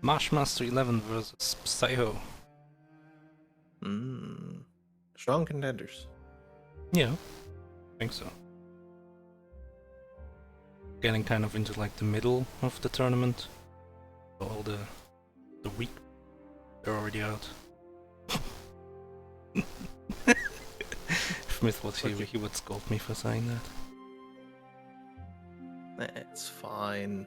MarshMaster11 versus Psyho. Strong contenders. Yeah, I think so. Getting kind of into like the middle of the tournament. So all the weak, they're already out. If Myth was here, he would scold me for saying that. It's fine.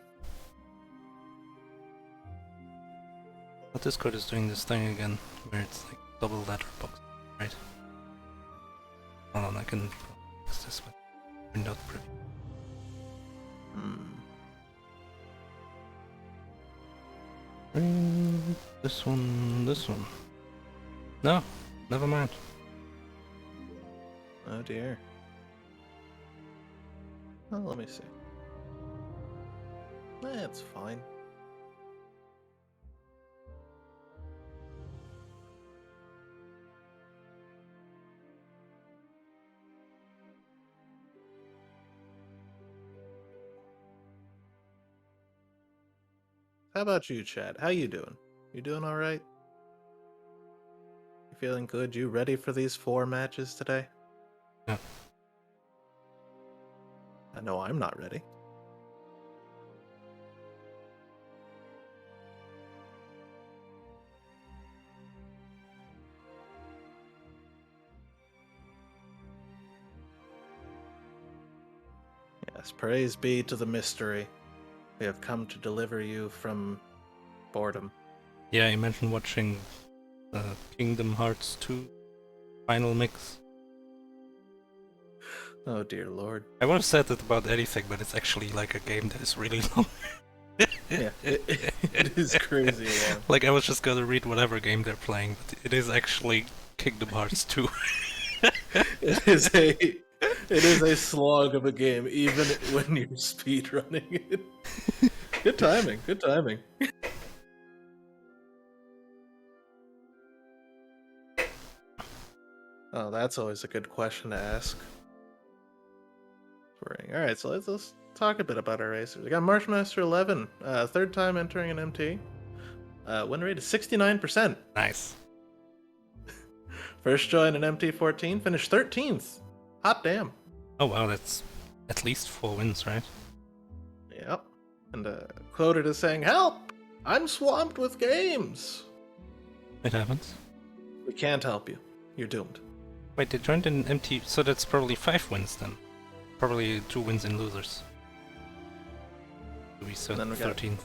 But Discord is doing this thing again, where it's like double letterbox, right? Hold on, I can fix this with Windows Preview. This one. No, never mind. Oh dear. Oh, let me see. It's fine. How about you, Chad? How you doing? You doing all right? You feeling good? You ready for these 4 matches today? Yeah. I know I'm not ready. Yes, praise be to the mystery. We have come to deliver you from boredom. Yeah, you mentioned watching Kingdom Hearts 2 final mix. Oh dear lord. I would have said that about anything, but it's actually like a game that is really long. Yeah, it is crazy long. Like, I was just gonna read whatever game they're playing, but it is actually Kingdom Hearts 2. It is a slog of a game, even when you're speedrunning it. Good timing, good timing. Oh, that's always a good question to ask. Alright, so let's talk a bit about our racers. We got MarshMaster11, 3rd time entering an MT. Win rate is 69%. Nice. First join in MT14, finished 13th. Hot damn. Oh wow, that's at least 4 wins, right? Yep. And quoted as saying, "Help! I'm swamped with games." It happens. We can't help you. You're doomed. Wait, they joined in MT, so that's probably 5 wins then. Probably 2 wins in losers. We said 13th.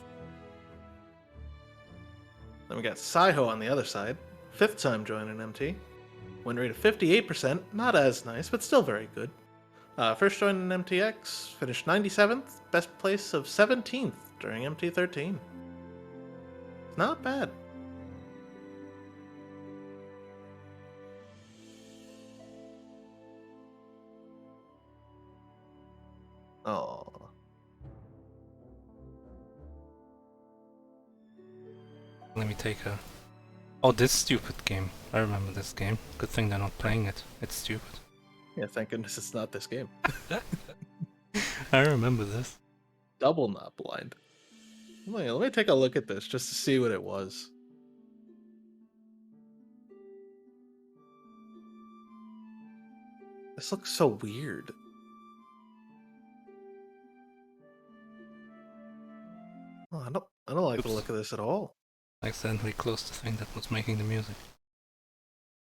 Then we got Psyho on the other side. 5th time joining MT. Win rate of 58%. Not as nice, but still very good. First join in MTX. Finished 97th. Best place of 17th during MT13. Not bad. Oh. Let me take a... Oh, this stupid game. I remember this game. Good thing they're not playing it. It's stupid. Yeah, thank goodness it's not this game. I remember this. Double not blind. Let me take a look at this just to see what it was. This looks so weird. Oh, I don't like the look of this at all. I accidentally closed the thing that was making the music.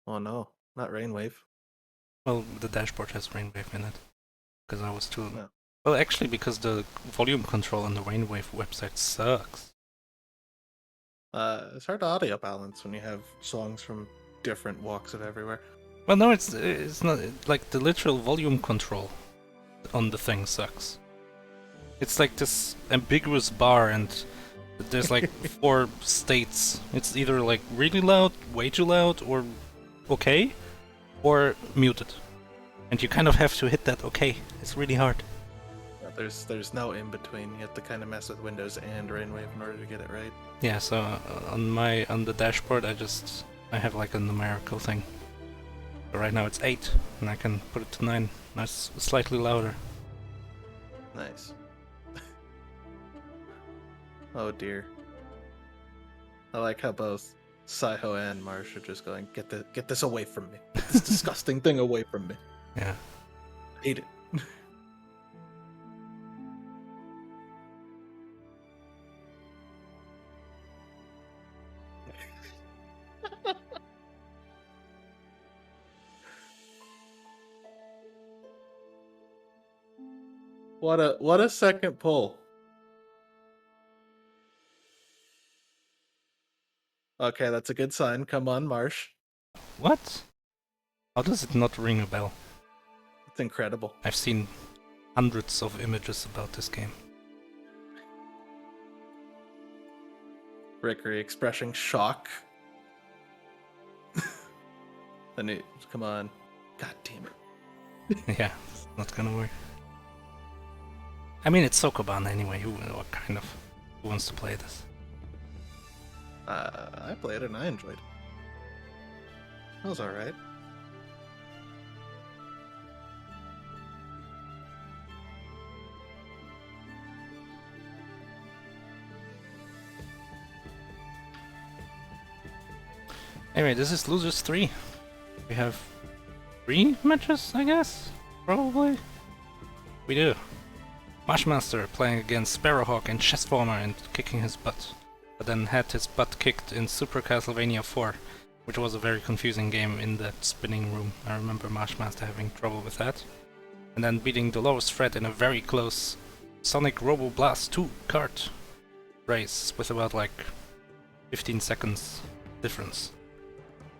Oh no, not Rainwave. Well, the dashboard has Rainwave in it. Because I was too... No. Well, actually, because the volume control on the Rainwave website sucks. It's hard to audio balance when you have songs from different walks of everywhere. Well, no, it's not... Like, the literal volume control on the thing sucks. It's like this ambiguous bar, and there's like 4 states. It's either like really loud, way too loud, or okay, or muted. And you kind of have to hit that okay. It's really hard. Yeah, there's no in between. You have to kind of mess with Windows and Rainwave in order to get it right. Yeah, so on the dashboard I have like a numerical thing. So right now it's 8, and I can put it to 9. Now it's slightly louder. Nice. Oh dear. I like how both Psyho and Marsh are just going, get this away from me. Get this disgusting thing away from me. Yeah. I hate it. What a second pull. Okay, that's a good sign. Come on, Marsh. What? How does it not ring a bell? It's incredible. I've seen hundreds of images about this game. Rickery expressing shock. Then he, come on. God damn it. Yeah, it's not gonna work. I mean, it's Sokoban anyway. Who wants to play this? I played it and I enjoyed it. That was alright. Anyway, this is Losers 3. We have 3 matches, I guess? Probably? We do. MarshMaster playing against Sparrowhawk and Chestformer and kicking his butt. But then had his butt kicked in Super Castlevania 4, which was a very confusing game in that spinning room. I remember MarshMaster having trouble with that. And then beating Dolores Fred in a very close Sonic Robo Blast 2 kart race with about like 15 seconds difference.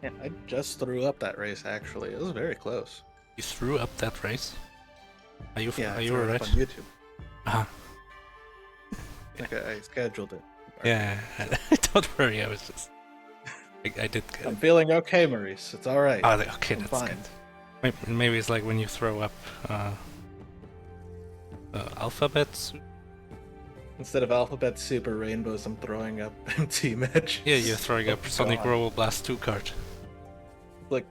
Yeah, I just threw up that race actually. It was very close. You threw up that race? Are you Yeah, are I you threw it alright? up on YouTube. Ah, Okay, I scheduled it. yeah. Don't worry, I was just. I did. I'm feeling okay, Maurice. It's alright. Oh, okay, I'm that's fine. good. Maybe it's like when you throw up alphabets. Instead of alphabet soup or rainbows, I'm throwing up empty matches. Yeah, you're throwing up Oh, Sonic God. Robo Blast 2 card. Like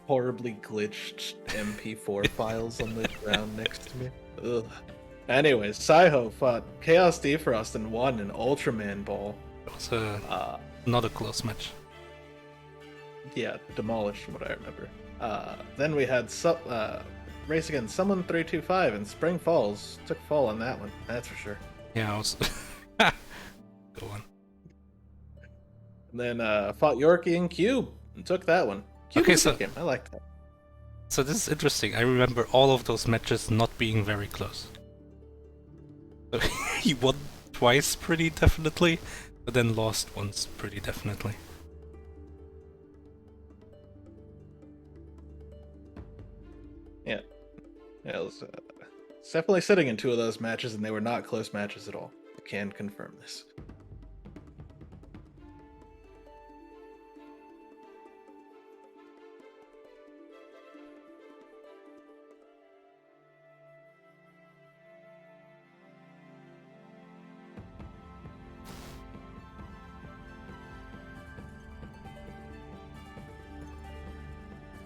horribly glitched MP4 files on the ground next to me. Ugh. Anyways, Psyho fought Chaos Defrost and won an Ultraman Ball. It was not a close match. Yeah, demolished from what I remember. Then we had race against Someone 325 and Spring Falls. Took fall on that one, that's for sure. Yeah, I was. Go on. And then fought Yorkie and Cube and took that one. Cube Okay, was a so- good game. I liked that. So this is interesting. I remember all of those matches not being very close. So he won twice pretty definitely, but then lost once pretty definitely. Yeah, it was it's definitely sitting in 2 of those matches, and they were not close matches at all. I can confirm this.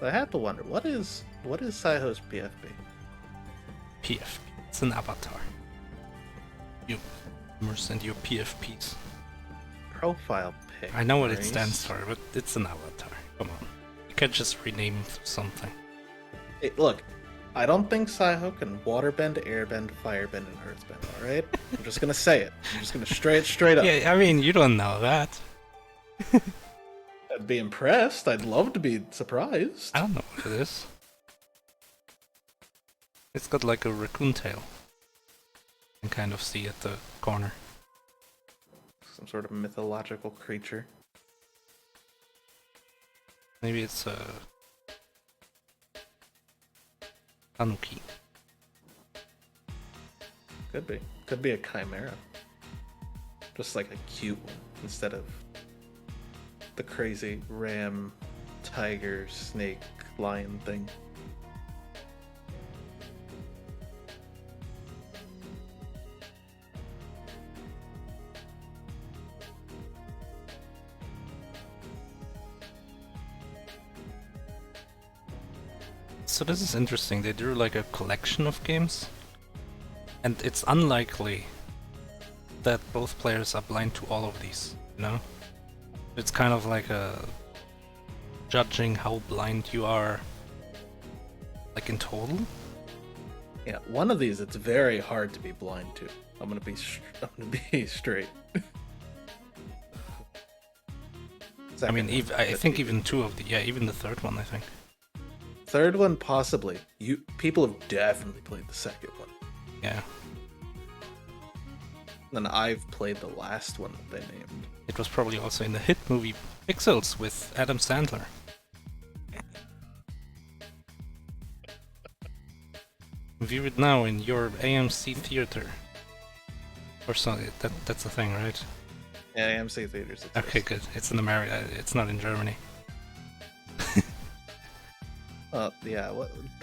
I have to wonder, what is Psyho's PFP? PFP. It's an avatar. You immerse into your PFPs. Profile pic. I know what it Maurice. stands for, but it's an avatar. Come on. You can't just rename something. Hey, look, I don't think Psyho can waterbend, airbend, firebend, and earthbend, alright? I'm just gonna say it. I'm just gonna straight up. Yeah, I mean, you don't know that. I'd be impressed. I'd love to be surprised. I don't know what it is. It's got like a raccoon tail. You can kind of see at the corner. Some sort of mythological creature. Maybe it's a tanuki. Could be. Could be a chimera. Just like a cute one instead of the crazy ram, tiger, snake, lion thing. So this is interesting. They drew like a collection of games, and it's unlikely that both players are blind to all of these, you know? It's kind of like a judging how blind you are, like in total. Yeah, one of these it's very hard to be blind to. I'm gonna be straight. I mean, I think even two of the even the third one. I think third one possibly. People have definitely played the second one. Yeah. Then I've played the last one that they named. It was probably also in the hit movie Pixels with Adam Sandler. View it now in your AMC theater. Or something. That's a thing, right? Yeah, AMC theaters. Okay, good. It's in America. It's not in Germany. Yeah.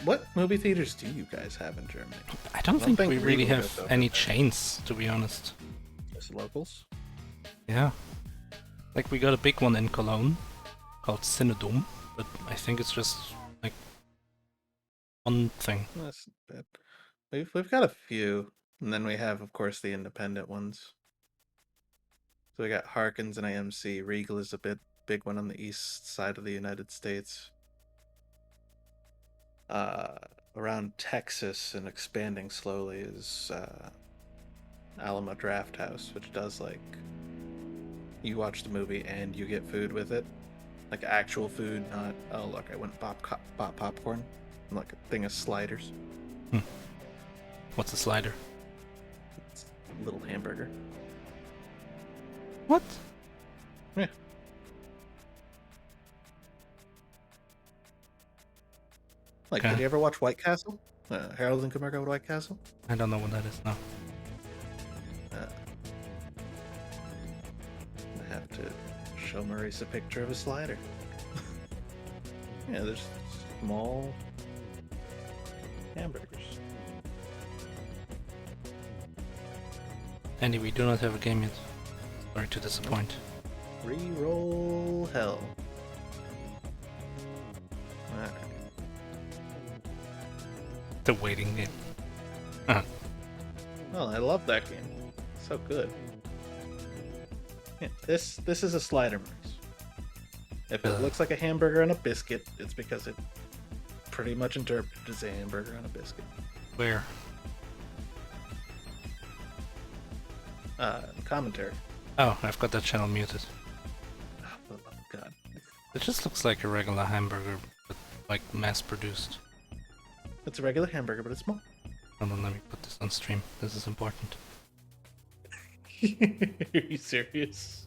What movie theaters do you guys have in Germany? I don't think we really have any there. chains, to be honest. Just locals? Yeah. Like, we got a big one in Cologne called Cinedom, but I think it's just, like, one thing. That's not bad. We've got a few, and then we have, of course, the independent ones. So we got Harkins and AMC. Regal is a big one on the east side of the United States. Around Texas and expanding slowly is Alamo Draft House, which does like you watch the movie and you get food with it, like actual food, not oh look I went bought popcorn, and like a thing of sliders. What's a slider? It's a little hamburger. What? Yeah. Like, Okay. Did you ever watch White Castle? Harold and Kumar Go to White Castle? I don't know what that is now. I have to show Maurice a picture of a slider. Yeah, there's small hamburgers. Andy, we do not have a game yet. Sorry to disappoint. Reroll hell. Alright. The waiting game. Oh, I love that game. So good. Yeah, this is a slider, Maurice. If it looks like a hamburger and a biscuit, it's because it pretty much interpreted as a hamburger and a biscuit. Where? Commentary. Oh, I've got that channel muted. Oh, for the love of God. It just looks like a regular hamburger, but like mass-produced. It's a regular hamburger, but it's small. Hold on, let me put this on stream. This is important. Are you serious?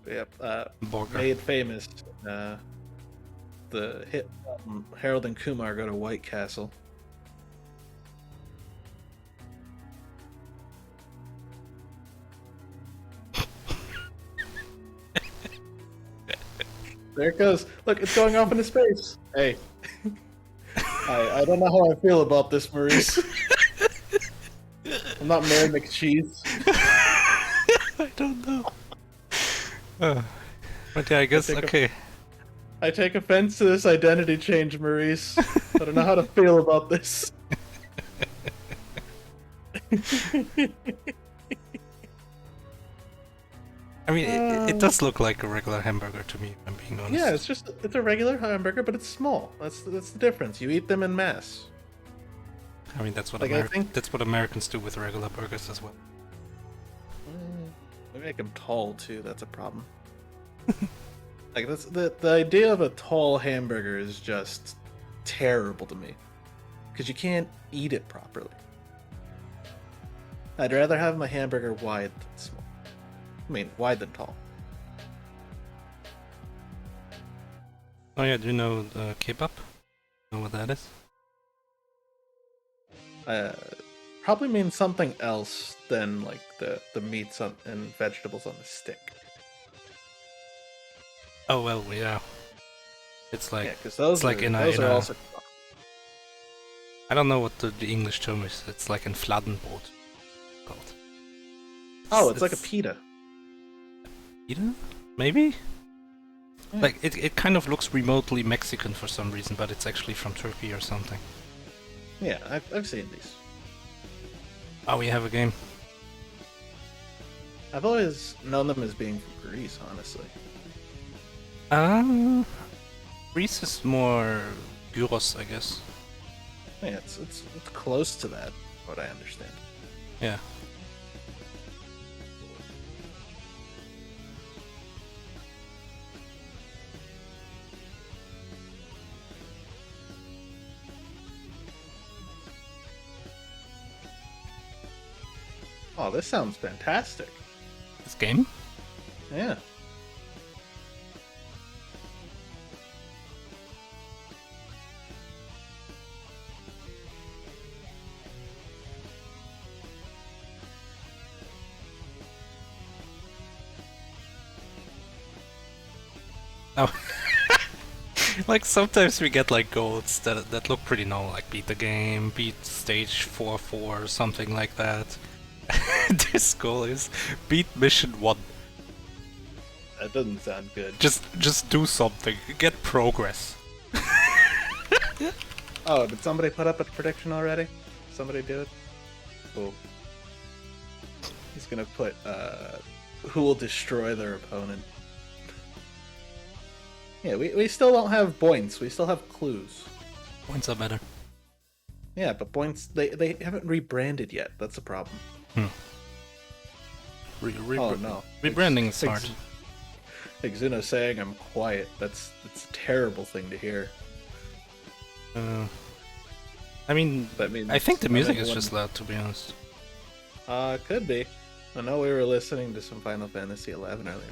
Yep. Burger. Made famous. The hit Harold and Kumar Go to White Castle. There it goes. Look, it's going off into space. Hey. I don't know how I feel about this, Maurice. I'm not Mary McCheese. I don't know. But yeah, I guess, okay. I take offense to this identity change, Maurice. I don't know how to feel about this. I mean, it does look like a regular hamburger to me, if I'm being honest. Yeah, it's a regular hamburger, but it's small. That's the difference. You eat them in mass. I mean, that's what Like, that's what Americans do with regular burgers as well. We make them tall too. That's a problem. Like that's the idea of a tall hamburger is just terrible to me, because you can't eat it properly. I'd rather have my hamburger wide than small. I mean, wide than tall. Oh yeah, do you know kebab? Know what that is? Probably means something else than like the meats and vegetables on the stick. Oh well, yeah. It's like, Yeah, because those like those are also. I don't know what the English term is. It's like in Fladenbrot called. Oh, it's like a pita. Pita? Maybe? Yeah. Like, it kind of looks remotely Mexican for some reason, but it's actually from Turkey or something. Yeah, I've seen these. Oh, we have a game. I've always known them as being from Greece, honestly. Greece is more gyros, I guess. Yeah, it's close to that, what I understand. Yeah. Oh, this sounds fantastic. This game? Yeah. Oh. Like sometimes we get like goals that look pretty normal, like beat the game, beat stage 4-4 or something like that. This goal is beat mission 1. That doesn't sound good. Just do something, get progress. Oh, did somebody put up a prediction already? Somebody do it? Cool. He's gonna put, who will destroy their opponent. Yeah, we still don't have points. We still have clues. Points are better. Yeah, but points, they haven't rebranded yet. That's a problem. Oh no. Rebranding is hard. Exuno saying I'm quiet. That's a terrible thing to hear. I mean, That means I think the music is everyone- just loud, to be honest. Could be. I know we were listening to some Final Fantasy 11 earlier.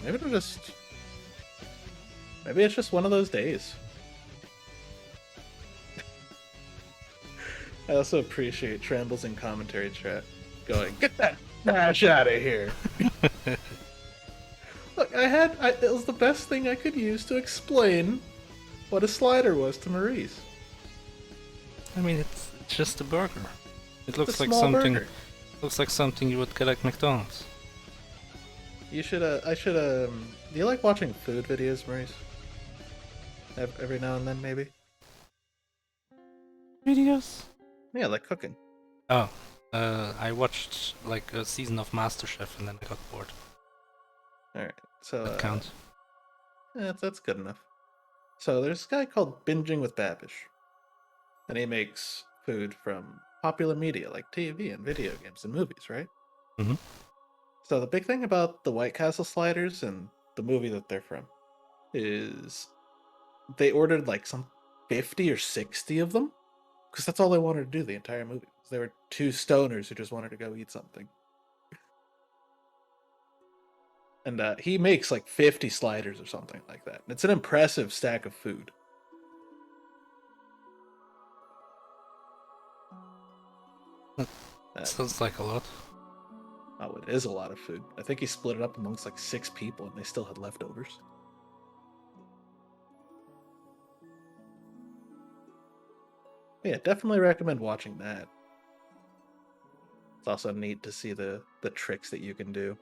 Maybe it's just one of those days. I also appreciate Trambles in commentary chat going, "Get that trash out of here." Look, it was the best thing I could use to explain what a slider was to Maurice. I mean, it's just a burger. It looks It's a like small something. burger. Looks like something you would get at McDonald's. Do you like watching food videos, Maurice? Every now and then, maybe? Videos? Yeah, like cooking. Oh, I watched like a season of MasterChef and then I got bored. Alright, so... That counts. Yeah, that's good enough. So there's this guy called Binging with Babish. And he makes food from popular media like TV and video games and movies, right? Mhm. So the big thing about the White Castle sliders and the movie that they're from is they ordered like some 50 or 60 of them because that's all they wanted to do the entire movie. They were two stoners who just wanted to go eat something. And he makes like 50 sliders or something like that. And it's an impressive stack of food. Sounds like a lot. Oh, it is a lot of food. I think he split it up amongst like 6 people and they still had leftovers. Yeah, definitely recommend watching that. It's also neat to see the tricks that you can do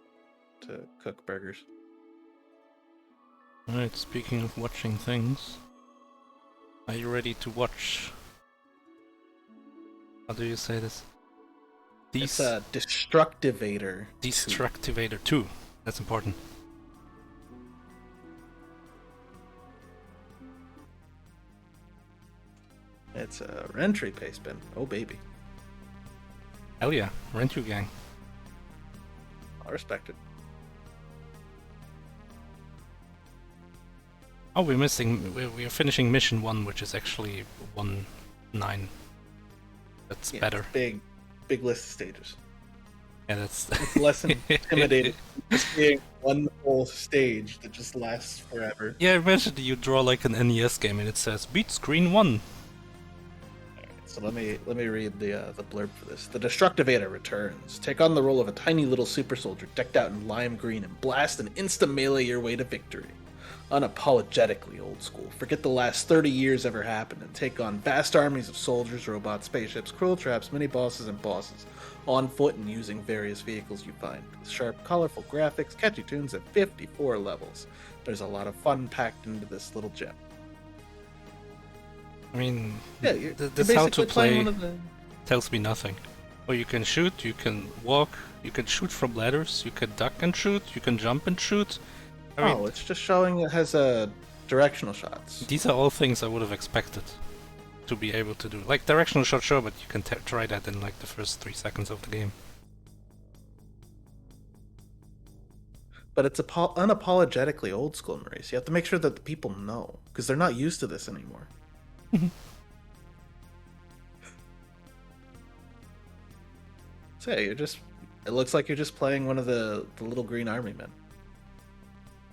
to cook burgers. Alright, speaking of watching things, are you ready to watch? How do you say this? It's a Destructivator. Destructivator 2. That's important. It's a Rentry paste bin. Oh, baby. Hell yeah, rent you gang. I respect it. Oh, we're finishing mission 1, which is actually 1-9. That's Yeah, better. Big list of stages. Yeah, that's It's less intimidating just being one whole stage that just lasts forever. Yeah, imagine you draw like an NES game and it says beat screen 1. So let me read the blurb for this. The Destructivator returns. Take on the role of a tiny little super soldier decked out in lime green and blast and insta-melee your way to victory. Unapologetically old school. Forget the last 30 years ever happened and take on vast armies of soldiers, robots, spaceships, cruel traps, mini-bosses, and bosses. On foot and using various vehicles you find. With sharp, colorful graphics, catchy tunes, and 54 levels. There's a lot of fun packed into this little gem. I mean, Yeah, this how to basically playing play one of the... tells me nothing. Or you can shoot, you can walk, you can shoot from ladders, you can duck and shoot, you can jump and shoot. I mean, Oh, it's just showing it has directional shots. these are all things I would have expected to be able to do. Like directional shot, sure, but you can try that in like the first 3 seconds of the game. But it's unapologetically old school, Maurice. You have to make sure that the people know, because they're not used to this anymore. So yeah, it looks like you're just playing one of the little green army men.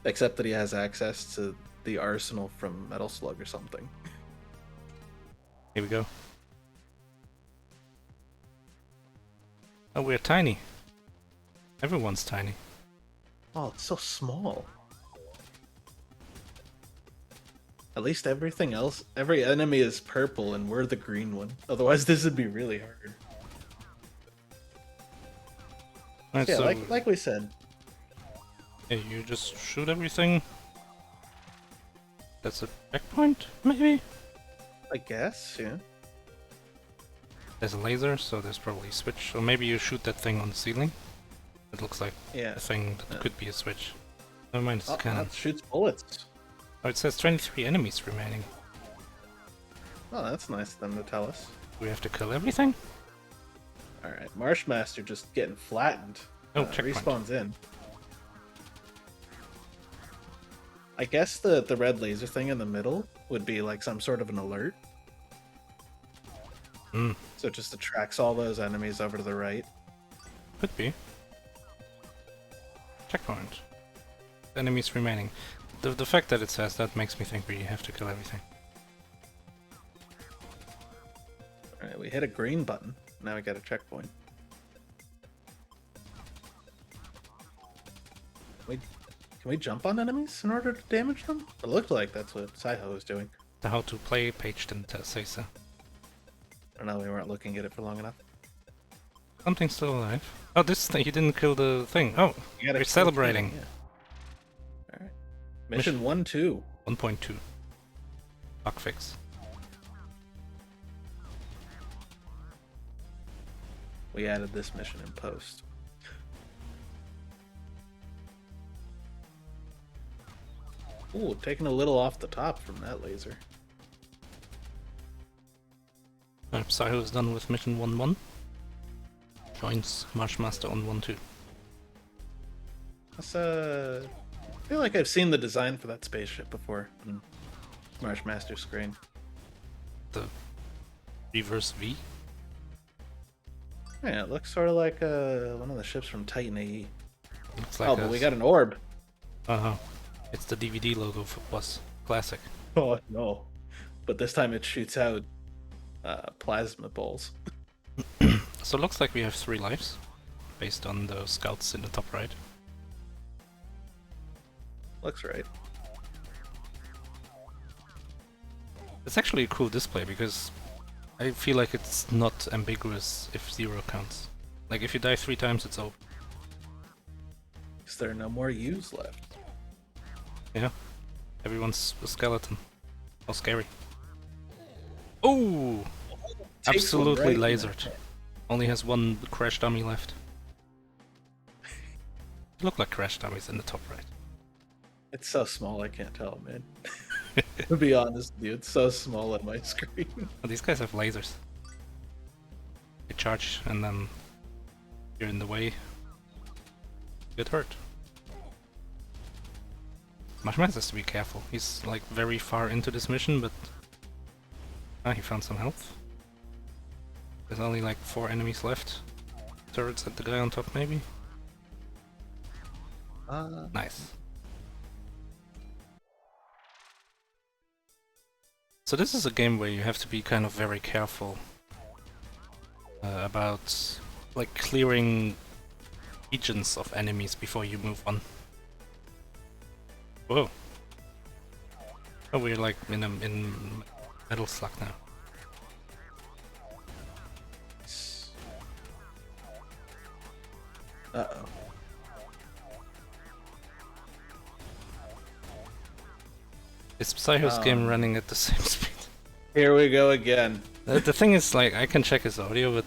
Except that he has access to the arsenal from Metal Slug or something. Here we go. Oh, we're tiny. Everyone's tiny. Oh, it's so small. At least every enemy is purple and we're the green one. Otherwise this would be really hard. Right, Yeah, so like we said. yeah, you just shoot everything. That's a checkpoint, maybe? I guess, yeah. There's a laser, so there's probably a switch. So maybe you shoot that thing on the ceiling. It looks like Yeah. a thing that could be a switch. Never mind, it's a cannon. That shoots bullets. Oh, it says 23 enemies remaining. Oh, that's nice of them to tell us. Do we have to kill everything? Alright, Marshmaster just getting flattened. Oh, checkpoint. Respawns in. I guess the red laser thing in the middle would be like some sort of an alert. Hmm, So it just attracts all those enemies over to the right. could be. Checkpoint. Enemies remaining. The fact that it says that makes me think we have to kill everything. Alright, we hit a green button. Now we got a checkpoint. Can we jump on enemies in order to damage them? It looked like that's what Psyho was doing. The how to play page didn't say so. I don't know, we weren't looking at it for long enough. Something's still alive. Oh, this thing, he didn't kill the thing. Oh, You gotta we're kill celebrating. Giana, yeah. Alright. Mission 1-2. 1.2. Bug fix. We added this mission in post. Ooh, taking a little off the top from that laser. Psyho is done with mission 1-1. Joins Marshmaster on 1-2. That's I feel like I've seen the design for that spaceship before on Marshmaster screen. The reverse V. Yeah, it looks sort of like one of the ships from Titan AE. Looks like Oh, but we got an orb. Uh-huh. It's the DVD logo for Plus Classic. Oh no! But this time it shoots out plasma balls. So it looks like we have 3 lives, based on the scouts in the top right. Looks right. It's actually a cool display because I feel like it's not ambiguous if 0 counts. Like if you die 3 times, it's over. Is there no more U's left? Yeah, everyone's a skeleton. How scary. Oh! Takes Absolutely one right in lasered. the- Only has 1 crash dummy left. They look like crash dummies in the top right. It's so small I can't tell, man. To be honest, dude, it's so small on my screen. Oh, these guys have lasers. They charge and then you're in the way. Get hurt. MarshMaster has to be careful. He's like very far into this mission, but he found some health. There's only like 4 enemies left. Turrets at the guy on top, maybe. Nice. So this is a game where you have to be kind of very careful about like clearing regions of enemies before you move on. Whoa. Oh, we're like in Metal Slug now. Uh-oh. Is Psyho's game running at the same speed? Here we go again. The thing is, like, I can check his audio, but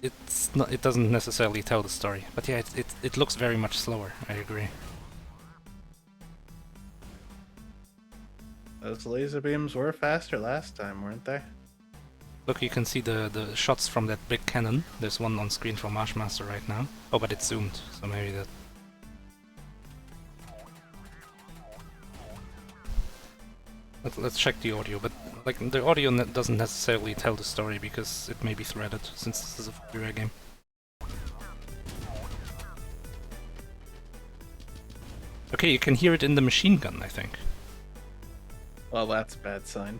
it's not. It doesn't necessarily tell the story. But yeah, it looks very much slower. I agree. Those laser beams were faster last time, weren't they? Look, you can see the shots from that big cannon. There's one on screen for MarshMaster right now. Oh, but it's zoomed, so maybe that. Let's check the audio, but like the audio doesn't necessarily tell the story because it may be threaded, since this is a freeware game. Okay, you can hear it in the machine gun, I think. Well, that's a bad sign.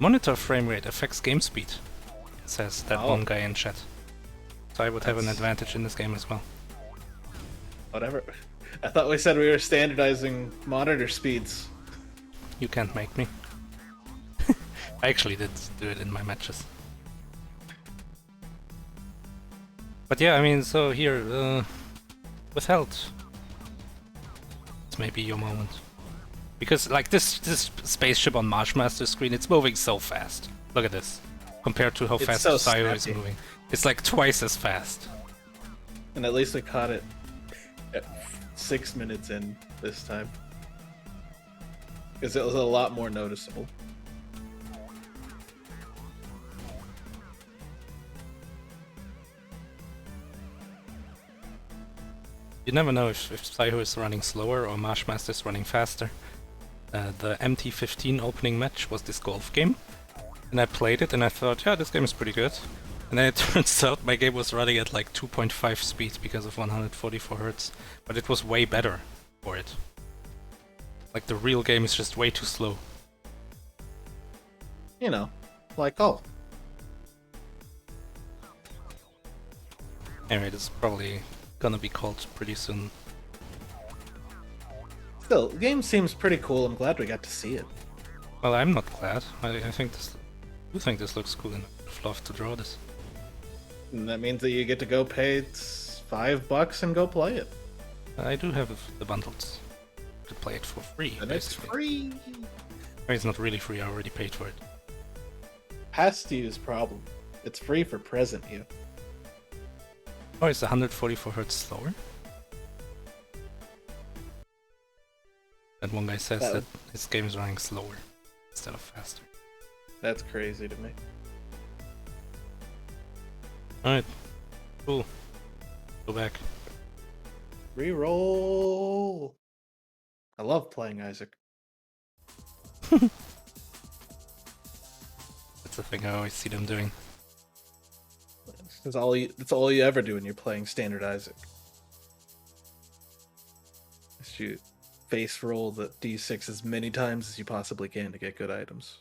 Monitor frame rate affects game speed, says that Oh. one guy in chat. So I would have an That's- advantage in this game as well. Whatever. I thought we said we were standardizing monitor speeds. You can't make me. I actually did do it in my matches. But yeah, I mean, so here, with health, it's maybe your moment. Because, like, this spaceship on MarshMaster's screen, it's moving so fast. Look at this. Compared to how It's fast so Psyho is snappy. moving. It's like twice as fast. And at least we caught it at 6 minutes in this time. Because it was a lot more noticeable. You never know if Psyho is running slower or MarshMaster is running faster. The MT15 opening match was this golf game. And I played it and I thought, yeah, this game is pretty good. And then it turns out my game was running at like 2.5 speed because of 144 Hz. But it was way better for it. Like the real game is just way too slow. You know, like, oh, Anyway, this is probably gonna be called pretty soon. still, the game seems pretty cool. I'm glad we got to see it. Well, I'm not glad. I think this... I do think this looks cool and I'd love to draw this. And that means that you get to go pay $5 and go play it. I do have the bundles to play it for free, And it's basically. free. I mean, it's not really free, I already paid for it. Past use problem. It's free for present you. Oh, it's 144 Hz slower? And one guy says That that his game is running slower instead of faster. That's crazy to me. Alright, cool. Go back. Reroll. I love playing Isaac. That's the thing I always see them doing. That's all you ever do when you're playing standard Isaac. Is you face roll the d6 as many times as you possibly can to get good items.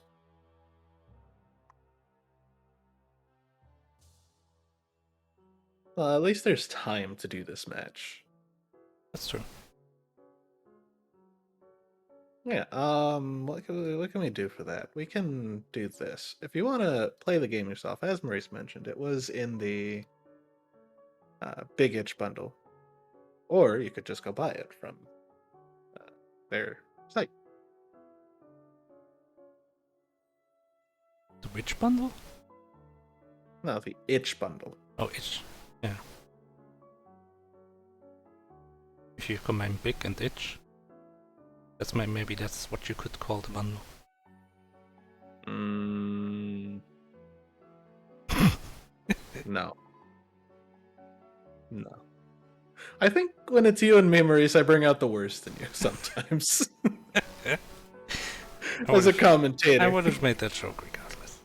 Well, at least there's time to do this match. That's true. Yeah, what can we do for that? We can do this. If you want to play the game yourself, as Maurice mentioned, it was in the Big Itch bundle. Or you could just go buy it from their site. The Witch bundle? No, the Itch bundle. Oh, itch. Yeah. If you combine big and itch, that's maybe that's what you could call the bundle. No. No. I think when it's you and me, Maurice, I bring out the worst in you sometimes. As a commentator. I would have made that joke regardless.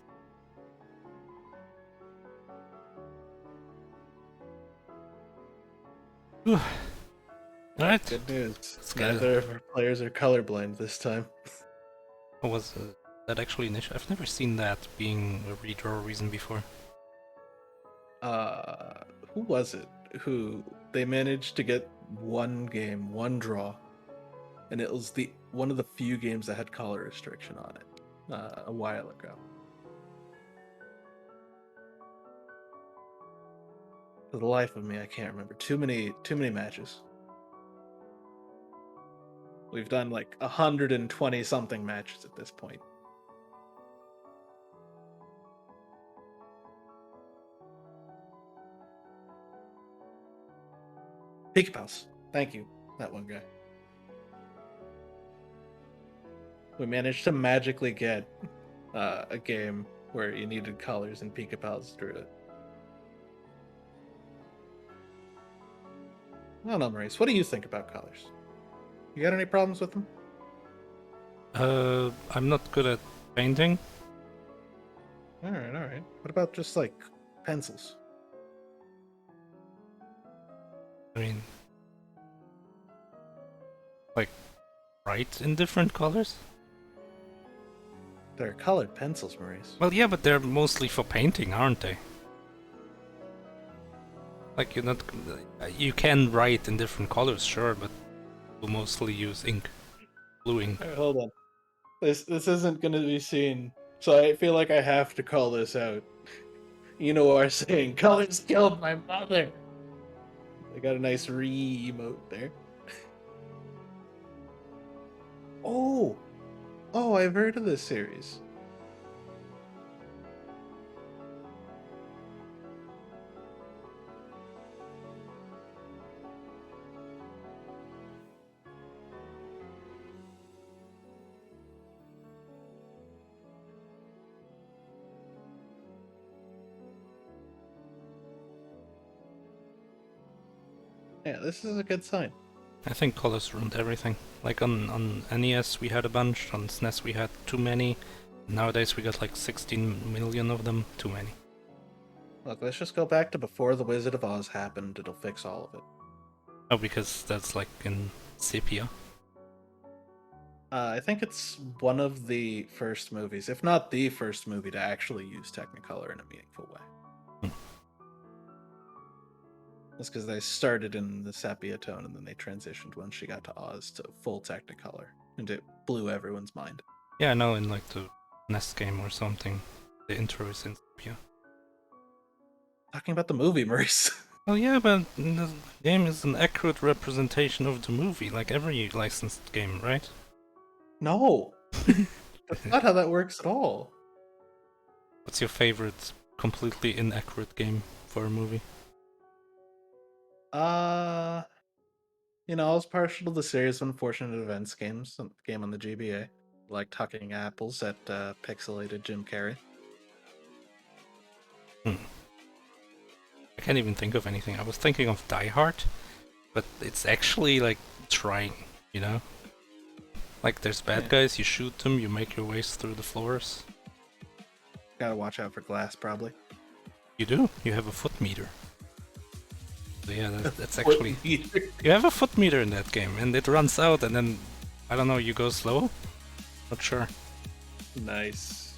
Alright. Good news. Let's get it. Neither of our players are colorblind this time. What was that actually an issue? I've never seen that being a redraw reason before. Who was it who they managed to get one game, one draw, and it was one of the few games that had color restriction on it a while ago. For the life of me, I can't remember. Too many matches. We've done like 120 something matches at this point. Pika Pals. Thank you, that one guy. We managed to magically get a game where you needed colors and Pika Pals through it. I don't know, Maurice. What do you think about colors? You got any problems with them? I'm not good at painting. All right, all right. What about just like pencils? I mean, like, write in different colors? They're colored pencils, Maurice. Well, yeah, but they're mostly for painting, aren't they? Like, you're not... You can write in different colors, sure, but we'll mostly use ink. Blue ink. All right, hold on. This isn't going to be seen, so I feel like I have to call this out. You know what I'm saying? Colors killed my mother. I got a nice re-emote there. Oh, I've heard of this series. Yeah, this is a good sign. I think colors ruined everything. Like on NES we had a bunch, on SNES we had too many. Nowadays we got like 16 million of them, too many. Look, let's just go back to before The Wizard of Oz happened. It'll fix all of it. Oh, because that's like in sepia. I think it's one of the first movies, if not the first movie, to actually use Technicolor in a meaningful way. Hmm. That's because they started in the sepia tone and then they transitioned when she got to Oz to full Technicolor, and it blew everyone's mind. Yeah, I know, in like the NES game or something, the intro is in sepia. Talking about the movie, Maurice. Well, yeah, but the game is an accurate representation of the movie, like every licensed game, right? No, that's not how that works at all. What's your favorite completely inaccurate game for a movie? Uh, I was partial to the series of Unfortunate Events games, game on the GBA, like Tucking Apples at pixelated Jim Carrey. Hmm. I can't even think of anything. I was thinking of Die Hard, but it's actually like trying, you know? Like there's bad Yeah. guys, you shoot them, you make your ways through the floors. Gotta watch out for glass, probably. You do? You have a foot meter. So yeah, that's actually... You have a foot meter in that game, and it runs out, and then, I don't know, you go slow? Not sure. Nice.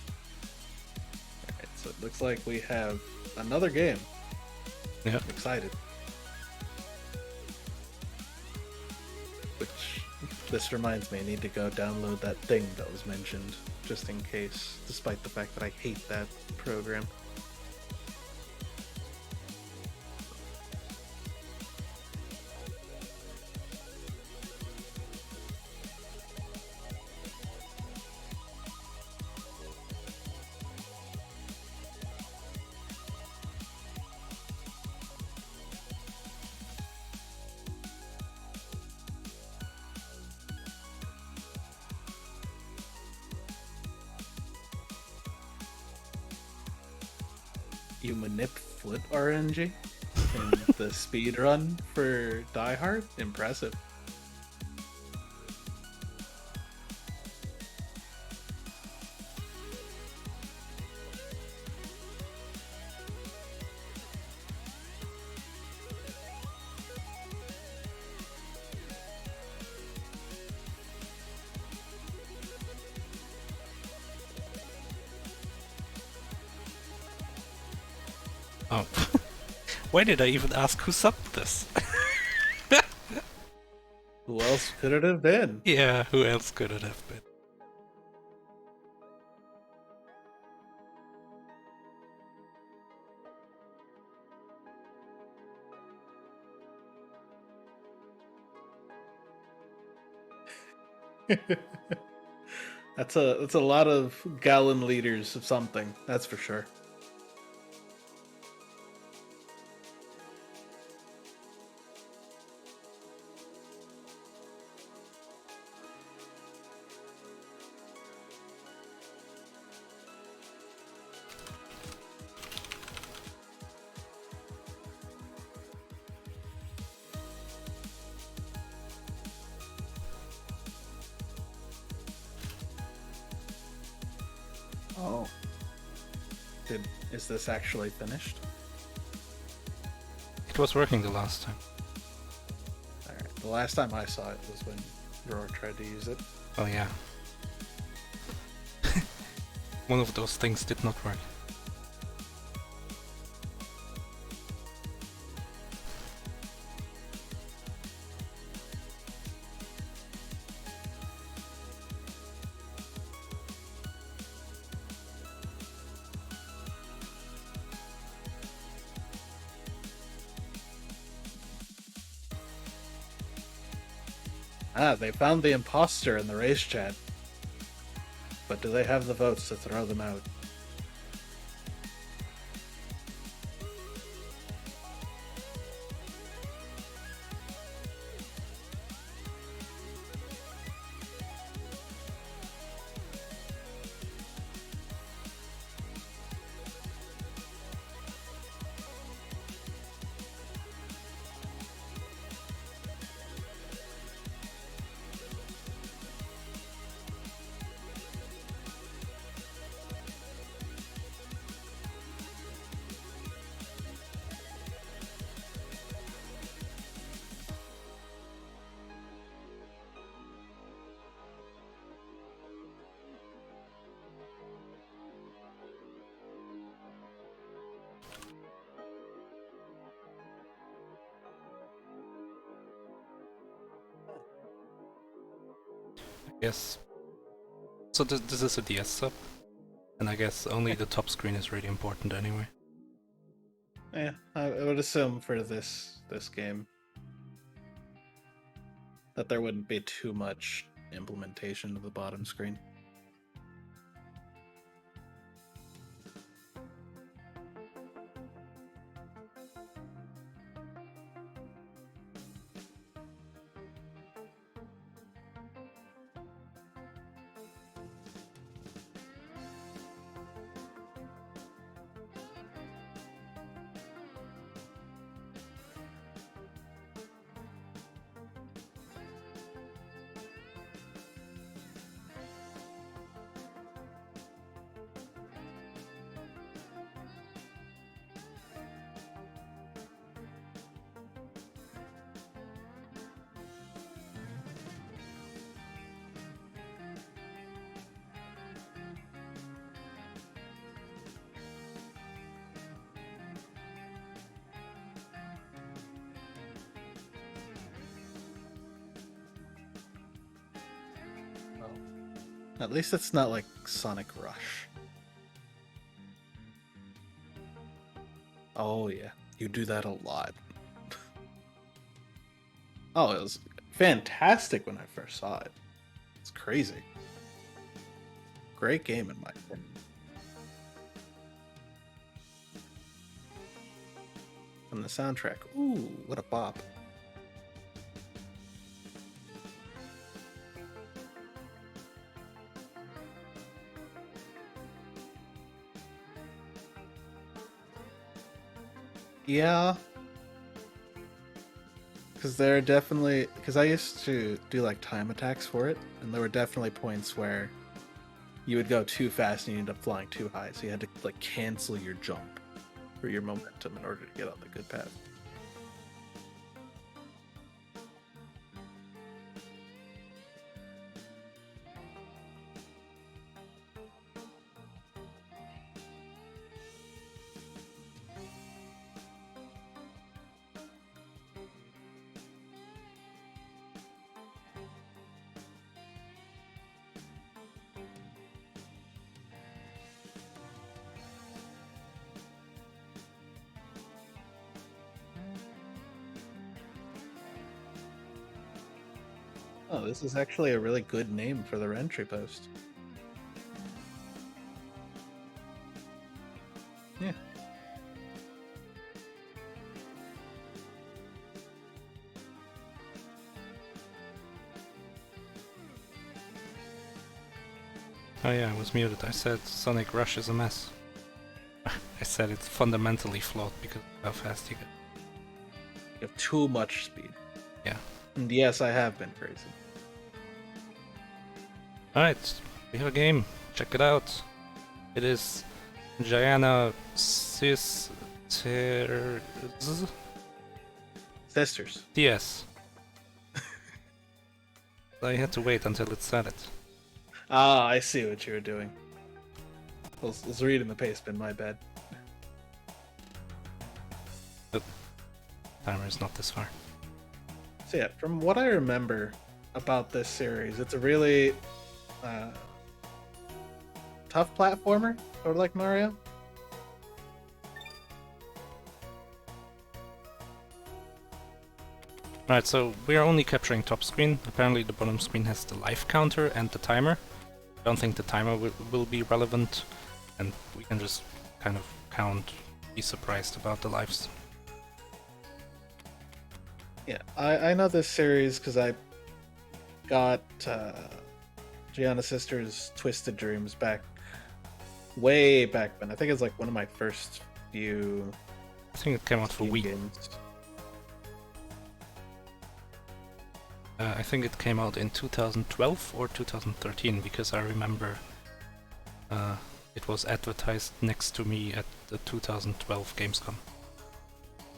Alright, so it looks like we have another game. Yeah. I'm excited. Which, this reminds me, I need to go download that thing that was mentioned, just in case, despite the fact that I hate that program. You manip flip RNG in the speed run for Die Hard? Impressive. Oh. Why did I even ask who subbed this? Who else could it have been? Yeah, who else could it have been? That's a lot of gallon liters of something, that's for sure. Oh. Is this actually finished? It was working the last time. Alright. The last time I saw it was when Roar tried to use it. Oh yeah. One of those things did not work. Ah, they found the imposter in the race chat. But do they have the votes to throw them out? Yes. So this is a DS sub, and I guess only the top screen is really important anyway. Yeah, I would assume for this game that there wouldn't be too much implementation of the bottom screen. At least it's not like Sonic Rush. Oh yeah, you do that a lot. Oh, it was fantastic when I first saw it. It's crazy. Great game in my opinion. And the soundtrack, ooh, what a bop. Yeah. Because there are definitely... Because I used to do, like, time attacks for it, and there were definitely points where you would go too fast and you end up flying too high, so you had to, like, cancel your jump for your momentum in order to get on the good path. Oh, this is actually a really good name for their entry post. Yeah. Oh yeah, I was muted. I said Sonic Rush is a mess. I said it's fundamentally flawed because of how fast you get. You have too much speed. Yeah. And yes, I have been crazy. Alright, we have a game. Check it out. It is Giana Sisters. Yes. I had to wait until it said it. Ah, I see what you were doing. I was reading the paste bin, my bad. Timer is not this far. So yeah, from what I remember about this series, it's a really tough platformer, sort of like Mario. Alright, so we are only capturing top screen. Apparently the bottom screen has the life counter and the timer. I don't think the timer will be relevant, and we can just kind of count, be surprised about the lives. Yeah, I know this series because I got Giana Sisters Twisted Dreams way back when. I think it's like one of my first few I think it came out for Wii. games. I think it came out in 2012 or 2013, because I remember it was advertised next to me at the 2012 Gamescom.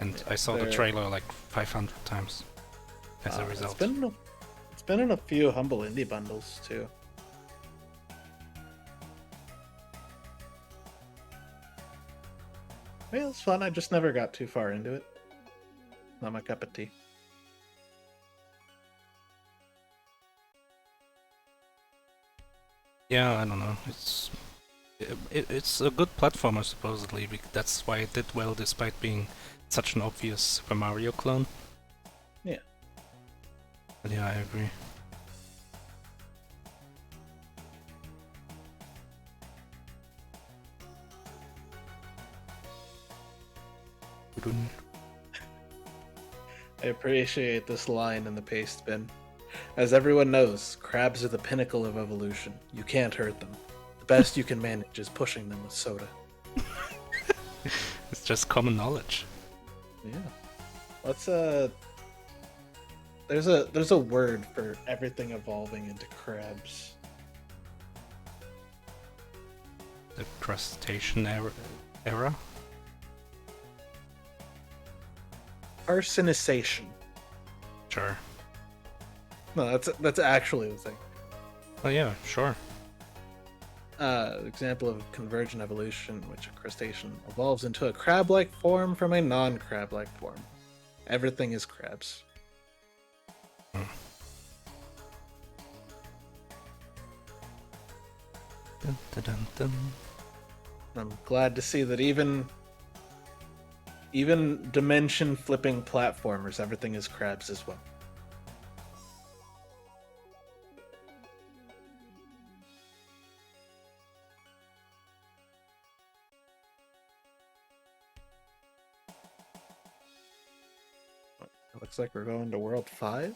And I saw the trailer like 500 times as a result. It's been in a few Humble Indie bundles too. Yeah, it's fun. I just never got too far into it. Not my cup of tea. Yeah, I don't know. It's a good platformer supposedly. That's why it did well despite being such an obvious Super Mario clone. Yeah. But yeah, I agree. I appreciate this line in the paste bin. As everyone knows, crabs are the pinnacle of evolution. You can't hurt them. The best you can manage is pushing them with soda. It's just common knowledge. Yeah. Let's there's a word for everything evolving into crabs. The crustacean era? Arsenicization. Sure. No, that's actually the thing. Oh yeah, sure. Example of convergent evolution, in which a crustacean evolves into a crab-like form from a non-crab-like form. Everything is crabs. Dun, dun, dun, dun. I'm glad to see that even dimension flipping platformers, everything is crabs as well. Looks like we're going to World 5.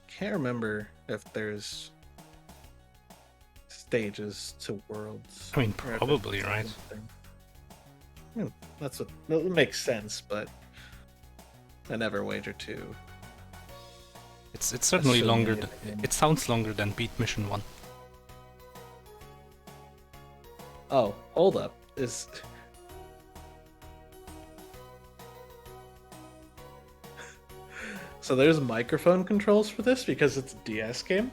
Can't remember if there's stages to Worlds. I mean, probably, right? That makes sense, but I never wager to. It's certainly longer. It sounds longer than Beat Mission 1. Oh, hold up. So there's microphone controls for this because it's a DS game?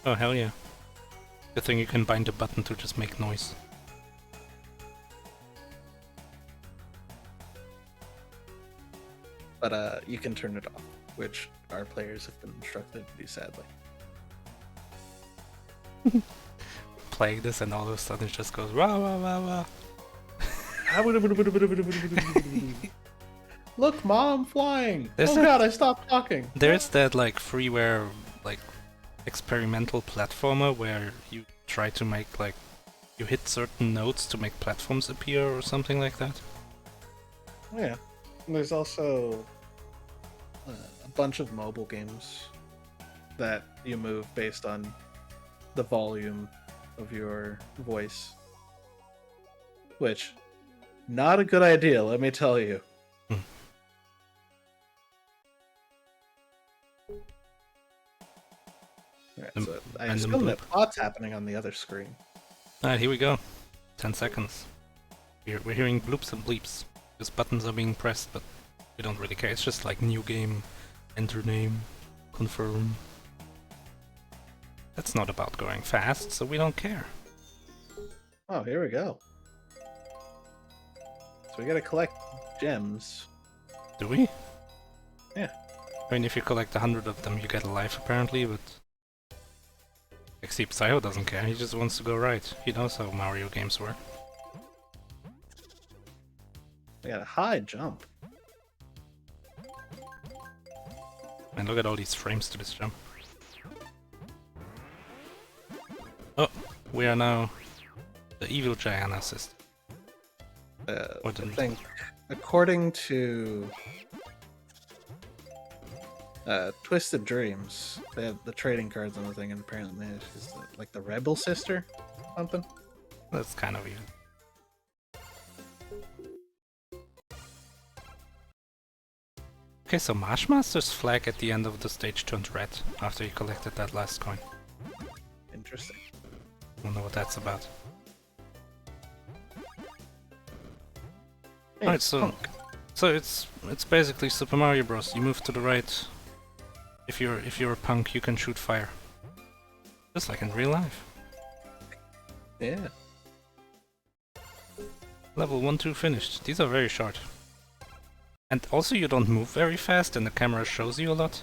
Oh hell yeah. Good thing you can bind a button to just make noise. But you can turn it off, which our players have been instructed to do, sadly. Playing this and all of a sudden it just goes rah rah rah rah. Look, Mom, flying! There's God, I stopped talking! There's that like freeware like experimental platformer where you try to make like you hit certain notes to make platforms appear or something like that. Oh, yeah. There's also a bunch of mobile games that you move based on the volume of your voice. Which, not a good idea, let me tell you. Alright, so I assume that plot's happening on the other screen. Alright, here we go. 10 seconds. We're hearing bloops and bleeps. Because buttons are being pressed, but we don't really care. It's just like new game, enter name, confirm. That's not about going fast, so we don't care. Oh, here we go. So we gotta collect gems. Do we? Yeah. I mean, if you collect 100 of them, you get a life apparently, but... Except Psyho doesn't care, he just wants to go right. He knows how Mario games work. We got a high jump. And look at all these frames to this jump. Oh, we are now the evil Giana system. I think, according to Twisted Dreams, they have the trading cards and everything, and apparently she's like the rebel sister, something. That's kind of evil. Okay, so MarshMaster's flag at the end of the stage turned red after he collected that last coin. Interesting. I don't know what that's about. Hey, Alright, so it's basically Super Mario Bros. You move to the right. If you're a punk, you can shoot fire, just like in real life. Yeah. Level 1-2 finished. These are very short. And also you don't move very fast and the camera shows you a lot.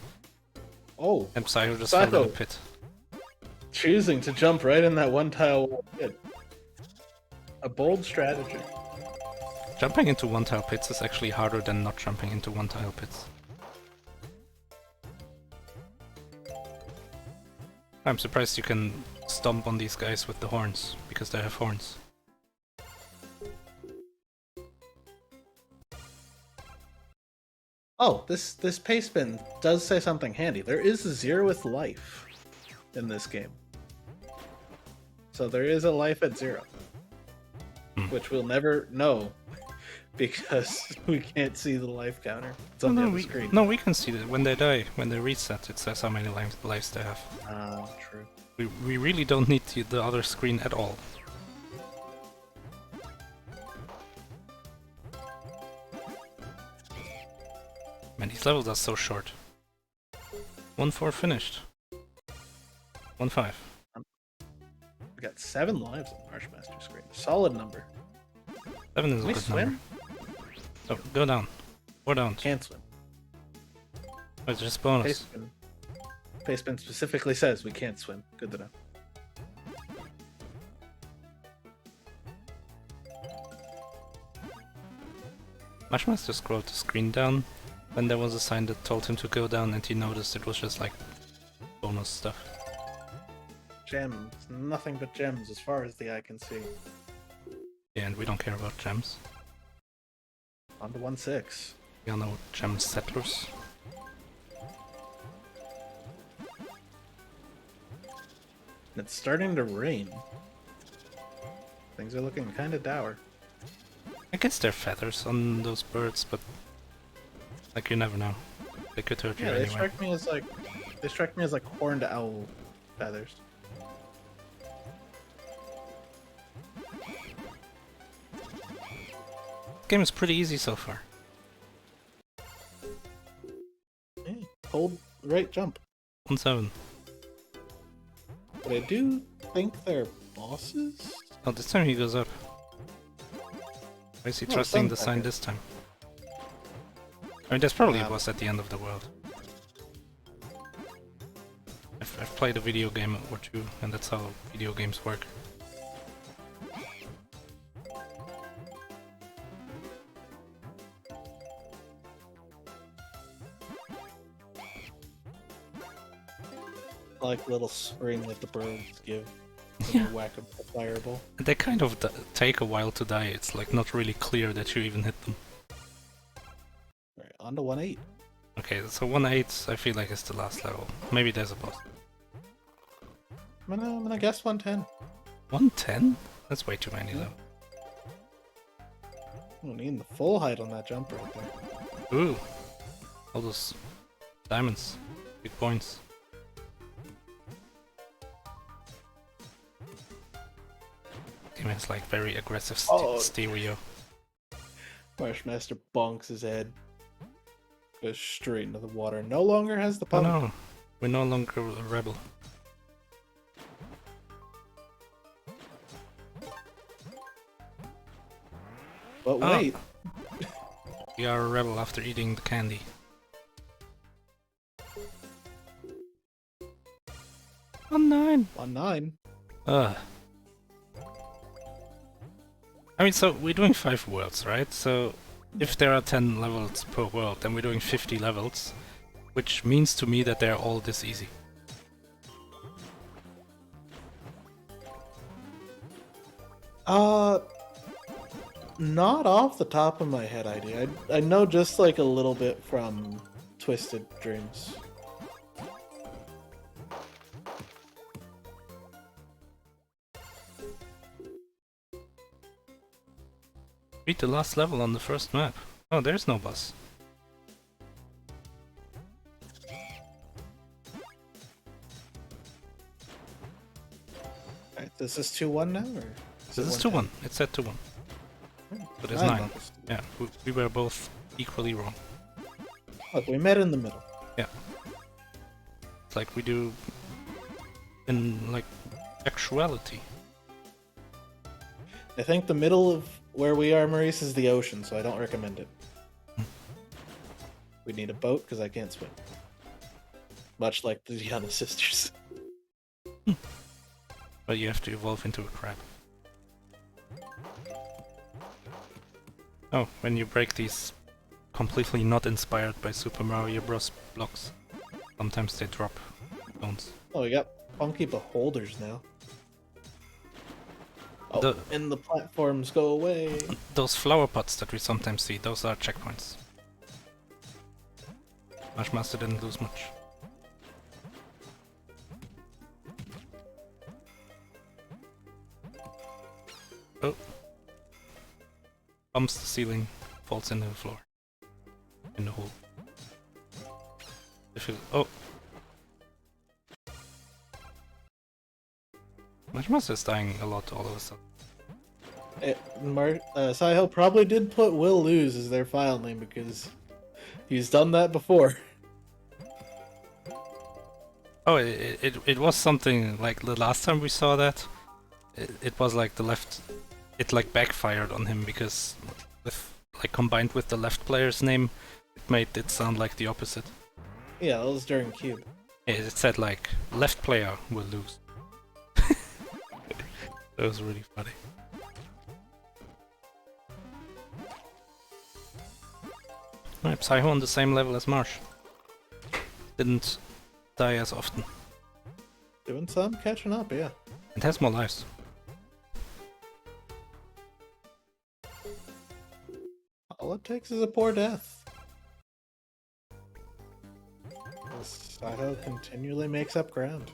Oh. And Psyho just fell in a pit. Choosing to jump right in that one tile wall pit. A bold strategy. Jumping into one-tile pits is actually harder than not jumping into one-tile pits. I'm surprised you can stomp on these guys with the horns, because they have horns. Oh, this paste bin does say something handy. There is a 0th life in this game. So there is a life at 0. Which we'll never know because we can't see the life counter. It's on the other screen. No, we can see that when they die, when they reset, it says how many lives they have. Ah, true. We really don't need the other screen at all. Man, these levels are so short. 1-4 finished. 1-5. We got 7 lives on MarshMaster screen. Solid number. 7 is a good number. So, go down. Or down. Can't swim. Oh, it's just bonus. Pastebin specifically says we can't swim. Good to know. MarshMaster scrolled the screen down when there was a sign that told him to go down, and he noticed it was just like bonus stuff. Gems. Nothing but gems as far as the eye can see. Yeah, and we don't care about gems. On to 1-6. We are no gem settlers. It's starting to rain. Things are looking kind of dour. I guess they're feathers on those birds, but like you never know. They could hurt you Yeah, anyway. they strike me as like horned owl feathers. This game is pretty easy so far. Hey, hold right jump. 1-7. But I do think they're bosses. Oh, this time he goes up. Why is he trusting the sign this time? I mean, there's probably a boss at the end of the world. I've played a video game or two, and that's how video games work. I like the little spring that the birds give. Yeah. Whack a fireball. They kind of take a while to die. It's like not really clear that you even hit them. Alright, on to 1-8. Okay, so 1-8 I feel like is the last level. Maybe there's a boss. I'm gonna guess 110. 110? That's way too many though. I'm needing the full height on that jump right there. Ooh. All those diamonds. Big points. game has like very aggressive stereo. Marshmaster bonks his head. Goes straight into the water. No longer has the Oh pump. no, we're no longer a rebel. But wait. We are a rebel after eating the candy. On 9. On 9. I mean, so we're doing 5 worlds, right? So if there are 10 levels per world, then we're doing 50 levels, which means to me that they're all this easy. Not off the top of my head, I know just like a little bit from Twisted Dreams. Beat the last level on the first map. Oh, there's no boss. Alright, this is 2-1 now, or? This is 2-1. It said 2-1. But it's 9. Yeah, we were both equally wrong. Look, we met in the middle. Yeah. It's like we do in, like, actuality. I think the middle of where we are, Maurice, is the ocean, so I don't recommend it. We need a boat, because I can't swim. Much like the Giana sisters. But you have to evolve into a crab. Oh, when you break these completely not inspired by Super Mario Bros. Blocks, sometimes they drop stones. Oh, we got funky beholders now. Oh, and the platforms go away. Those flower pots that we sometimes see, those are checkpoints. MarshMaster didn't lose much. Oh. Bumps the ceiling, falls into the floor. In the hole. Oh! MarshMaster is dying a lot all of a sudden. Psyho probably did put will lose as their file name because he's done that before. Oh, it was something like the last time we saw that. It was like the left. It like backfired on him because, like combined with the left player's name, it made it sound like the opposite. Yeah, that was during Cube. Yeah, it said like left player will lose. That was really funny. Alright, Psyho on the same level as Marsh. Didn't die as often. Doing some catching up, yeah. It has more lives. All it takes is a poor death. Psyho continually makes up ground.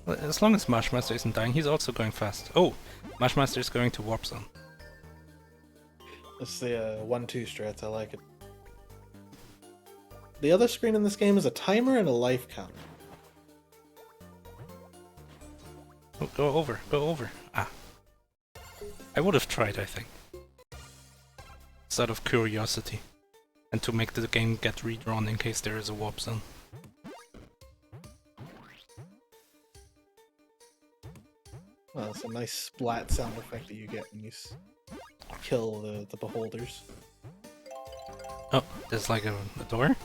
Well, as long as MarshMaster isn't dying, he's also going fast. Oh! MarshMaster is going to Warp Zone. It's the 1-2 strats, I like it. The other screen in this game is a timer and a life counter. Oh, go over, go over. Ah. I would have tried, I think. It's out of curiosity. And to make the game get redrawn in case there is a warp zone. Well, it's a nice splat sound effect that you get when you kill the beholders. Oh, there's like a door?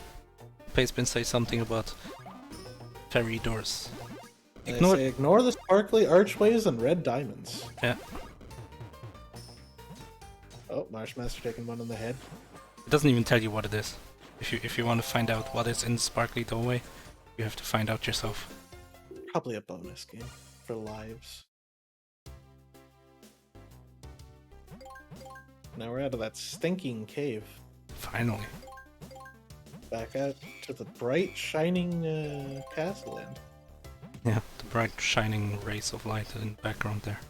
Paceman say something about fairy doors. Ignore the sparkly archways and red diamonds. Yeah. Oh, MarshMaster taking one on the head. It doesn't even tell you what it is. If you want to find out what is in the sparkly doorway, you have to find out yourself. Probably a bonus game for lives. Now we're out of that stinking cave. Finally. Back out to the bright, shining castle end. Yeah, the bright, shining rays of light in the background there.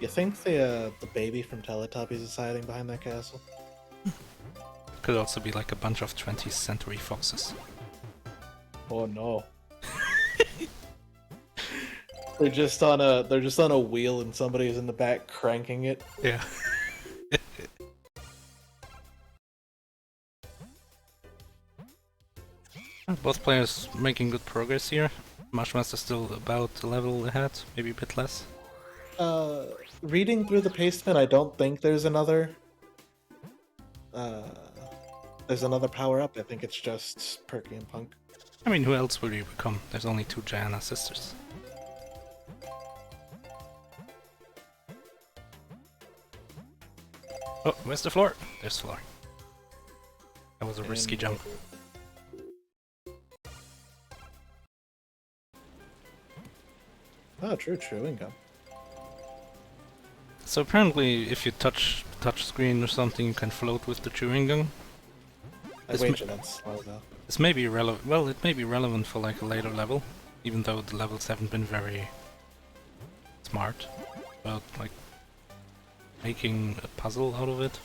You think the baby from Teletubbies is hiding behind that castle? Could also be like a bunch of 20th century foxes. Oh no. They're just on a wheel and somebody's in the back cranking it. Yeah. Both players making good progress here. MarshMaster still about a level ahead, maybe a bit less. Reading through the pastement, I don't think there's another power up. I think it's just Perky and Punk. I mean, who else will you become? There's only 2 Giana sisters. Oh, where's the floor? There's the floor. That was a risky jump. Oh, true, chewing gum. So apparently, if you touch the touch screen or something, you can float with the chewing gum. I wager that's slow though. This may be relevant. Well, it may be relevant for like a later level, even though the levels haven't been very smart about like making a puzzle out of it.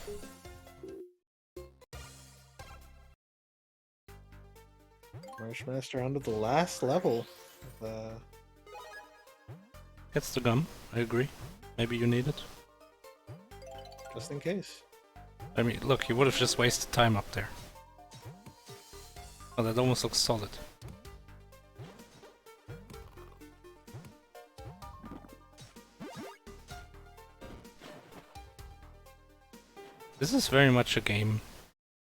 MarshMaster onto the last level. Gets the gum. I agree. Maybe you need it. Just in case. I mean, look, you would have just wasted time up there. Oh, that almost looks solid. This is very much a game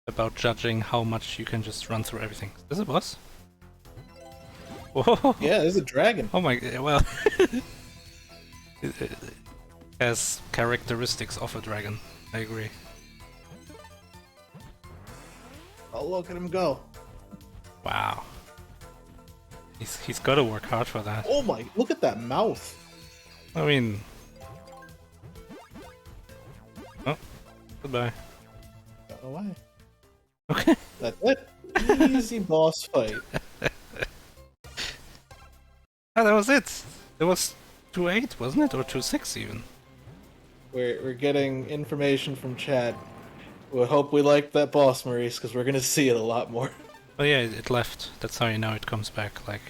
about judging how much you can just run through everything. Is this a boss? Whoa! Yeah, there's a dragon. Oh my, well... it has characteristics of a dragon, I agree. Oh, look at him go. Wow. He's gotta work hard for that. Oh my, look at that mouth. I mean... Oh, goodbye. Got away. Okay. That's it. Easy boss fight. Ah, that was it! It was 2-8, wasn't it? Or 2-6 even. We're getting information from chat. We hope we liked that boss, Maurice, because we're gonna see it a lot more. Oh yeah, it left. That's how you know it comes back, like...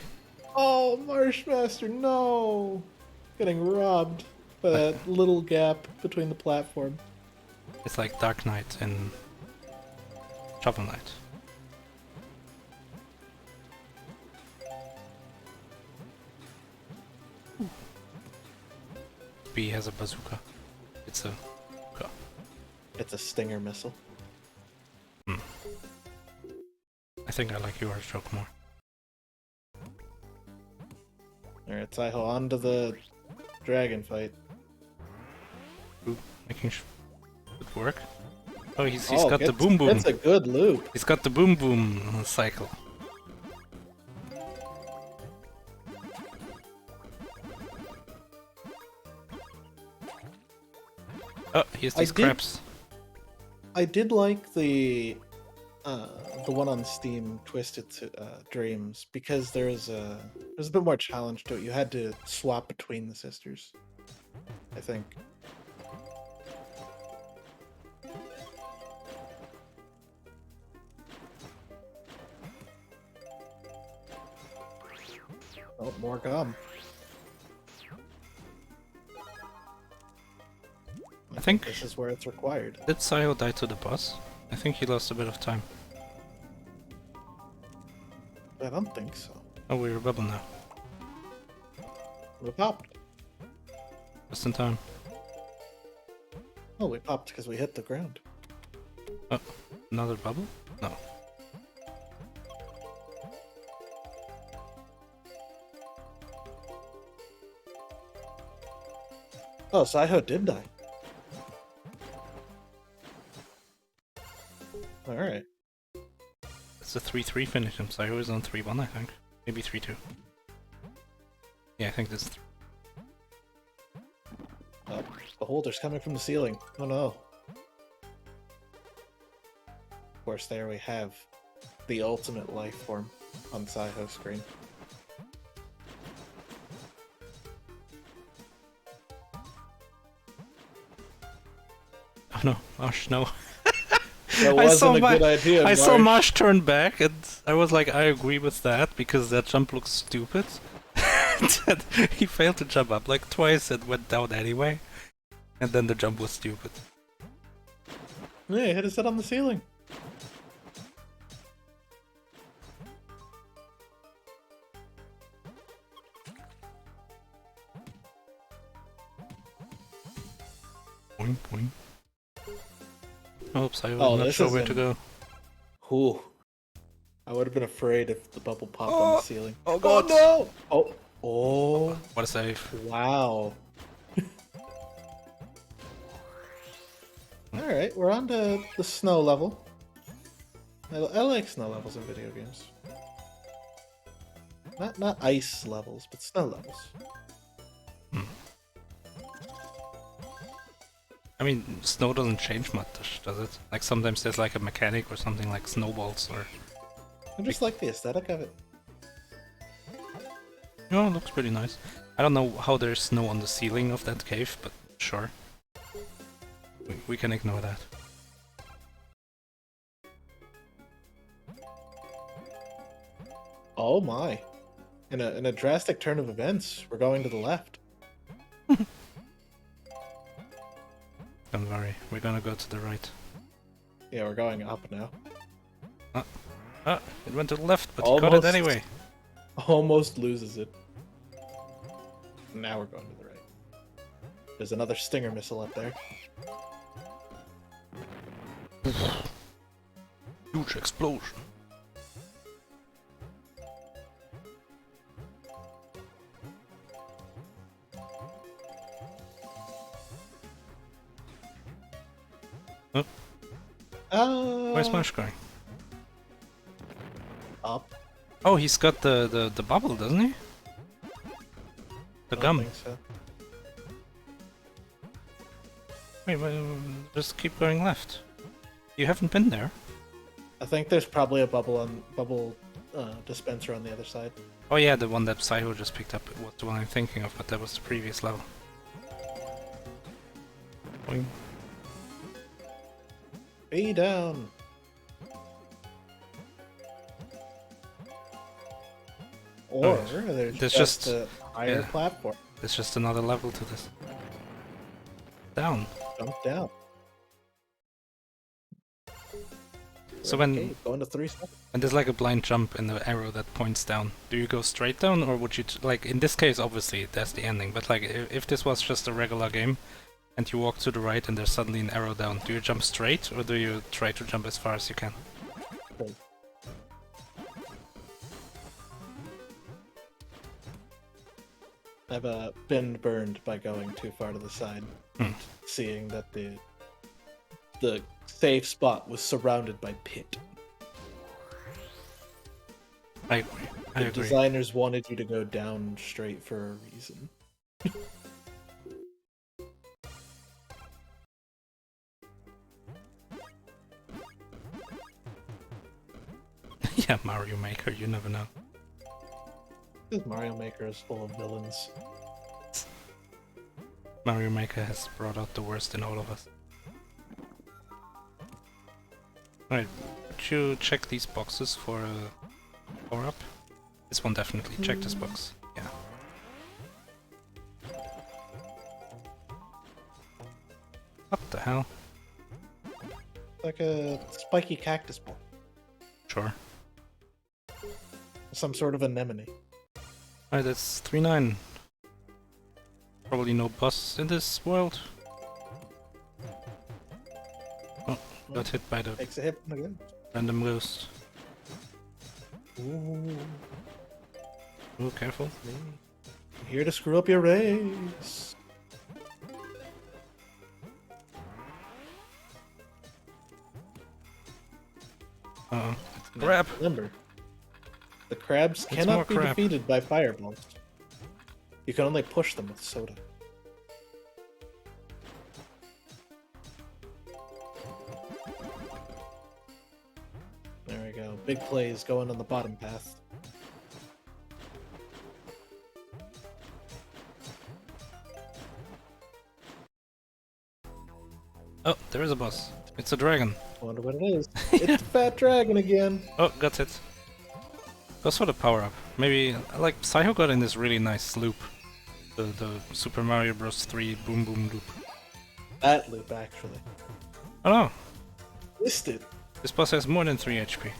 Oh, MarshMaster, no! Getting robbed by that little gap between the platform. It's like Dark Knight in... Shovel Knight. B has a bazooka. It's a... It's a Stinger missile. I think I like yours joke more. Alright, Psyho, on to the dragon fight. Ooh, making it work. Oh, he's got the boom boom. That's a good loop. He's got the boom boom cycle. Oh, he has these crabs. I did like the one on Steam, Twisted Dreams, because there's a bit more challenge to it. You had to swap between the sisters, I think. Oh, more gum. I think this is where it's required. Did Psyho die to the boss? I think he lost a bit of time. I don't think so. Oh, we're a bubble now. We popped. Just in time. Oh, we popped because we hit the ground. Oh, another bubble? No. Oh, Psyho did die. Alright. It's a 3-3 finish, and Psyho is on 3-1, I think. Maybe 3-2. Yeah, I think this is... Oh, the holder's coming from the ceiling. Oh no. Of course, there we have the ultimate life form on Psyho's screen. Oh no, Marsh, no. That wasn't a good idea, I saw Marsh turn back and I was like, I agree with that because that jump looks stupid. That he failed to jump up like twice and went down anyway. And then the jump was stupid. Yeah, he hit his head on the ceiling. Boing, boing. Oops, I was Oh, not this sure where to isn't- go. Ooh. I would have been afraid if the bubble popped on the ceiling. Oh god! Oh no! Oh. Oh. What a save. Wow. Alright, we're on to the snow level. I like snow levels in video games. Not ice levels, but snow levels. I mean, snow doesn't change much, does it? Like sometimes there's like a mechanic or something like snowballs or... I just like the aesthetic of it. Oh, it looks pretty nice. I don't know how there's snow on the ceiling of that cave, but sure. We can ignore that. Oh my. In a drastic turn of events, we're going to the left. Don't worry, we're gonna go to the right. Yeah, we're going up now. Ah, it went to the left, but he got it Almost. anyway. Almost loses it. Now we're going to the right. There's another Stinger missile up there. Huge explosion. Where's Marsh going? Up. Oh, he's got the bubble, doesn't he? The I don't gum. think so. Wait, just keep going left. You haven't been there. I think there's probably a bubble dispenser on the other side. Oh yeah, the one that Psyho just picked up was the one I'm thinking of, but that was the previous level. Boing. Be down. Or there's There's just just- a higher yeah. platform. There's just another level to this. Down. Jump down. So when Okay, going to 3 seconds. there's like a blind jump in the arrow that points down, do you go straight down or would you like in this case obviously that's the ending, but like if this was just a regular game and you walk to the right and there's suddenly an arrow down, do you jump straight or do you try to jump as far as you can? I've been burned by going too far to the side, seeing that the safe spot was surrounded by pit. I agree. I The agree. designers wanted you to go down straight for a reason. Yeah, Mario Maker, you never know. This Mario Maker is full of villains. Mario Maker has brought out the worst in all of us. Alright, would you check these boxes for a power-up? This one definitely. Check this box. Yeah. What the hell? Like a spiky cactus ball. Sure. Some sort of anemone. Alright, that's 3-9. Probably no boss in this world. Oh, got hit by the Takes a hit from the gun. random ghost. Ooh, Oh, careful. me. Here to screw up your race. Uh-oh. Now, Crab! Remember, the crabs It's cannot more be crab. defeated by fireballs. You can only push them with soda. There we go. Big plays going on the bottom path. Oh, there is a boss. It's a dragon. Wonder what it is. It's the fat dragon again. Oh, got it. Those for the power up. Maybe like Psyho got in this really nice loop. The Super Mario Bros. 3 boom boom loop. That loop, actually. Oh no! Missed it. This boss has more than 3 HP.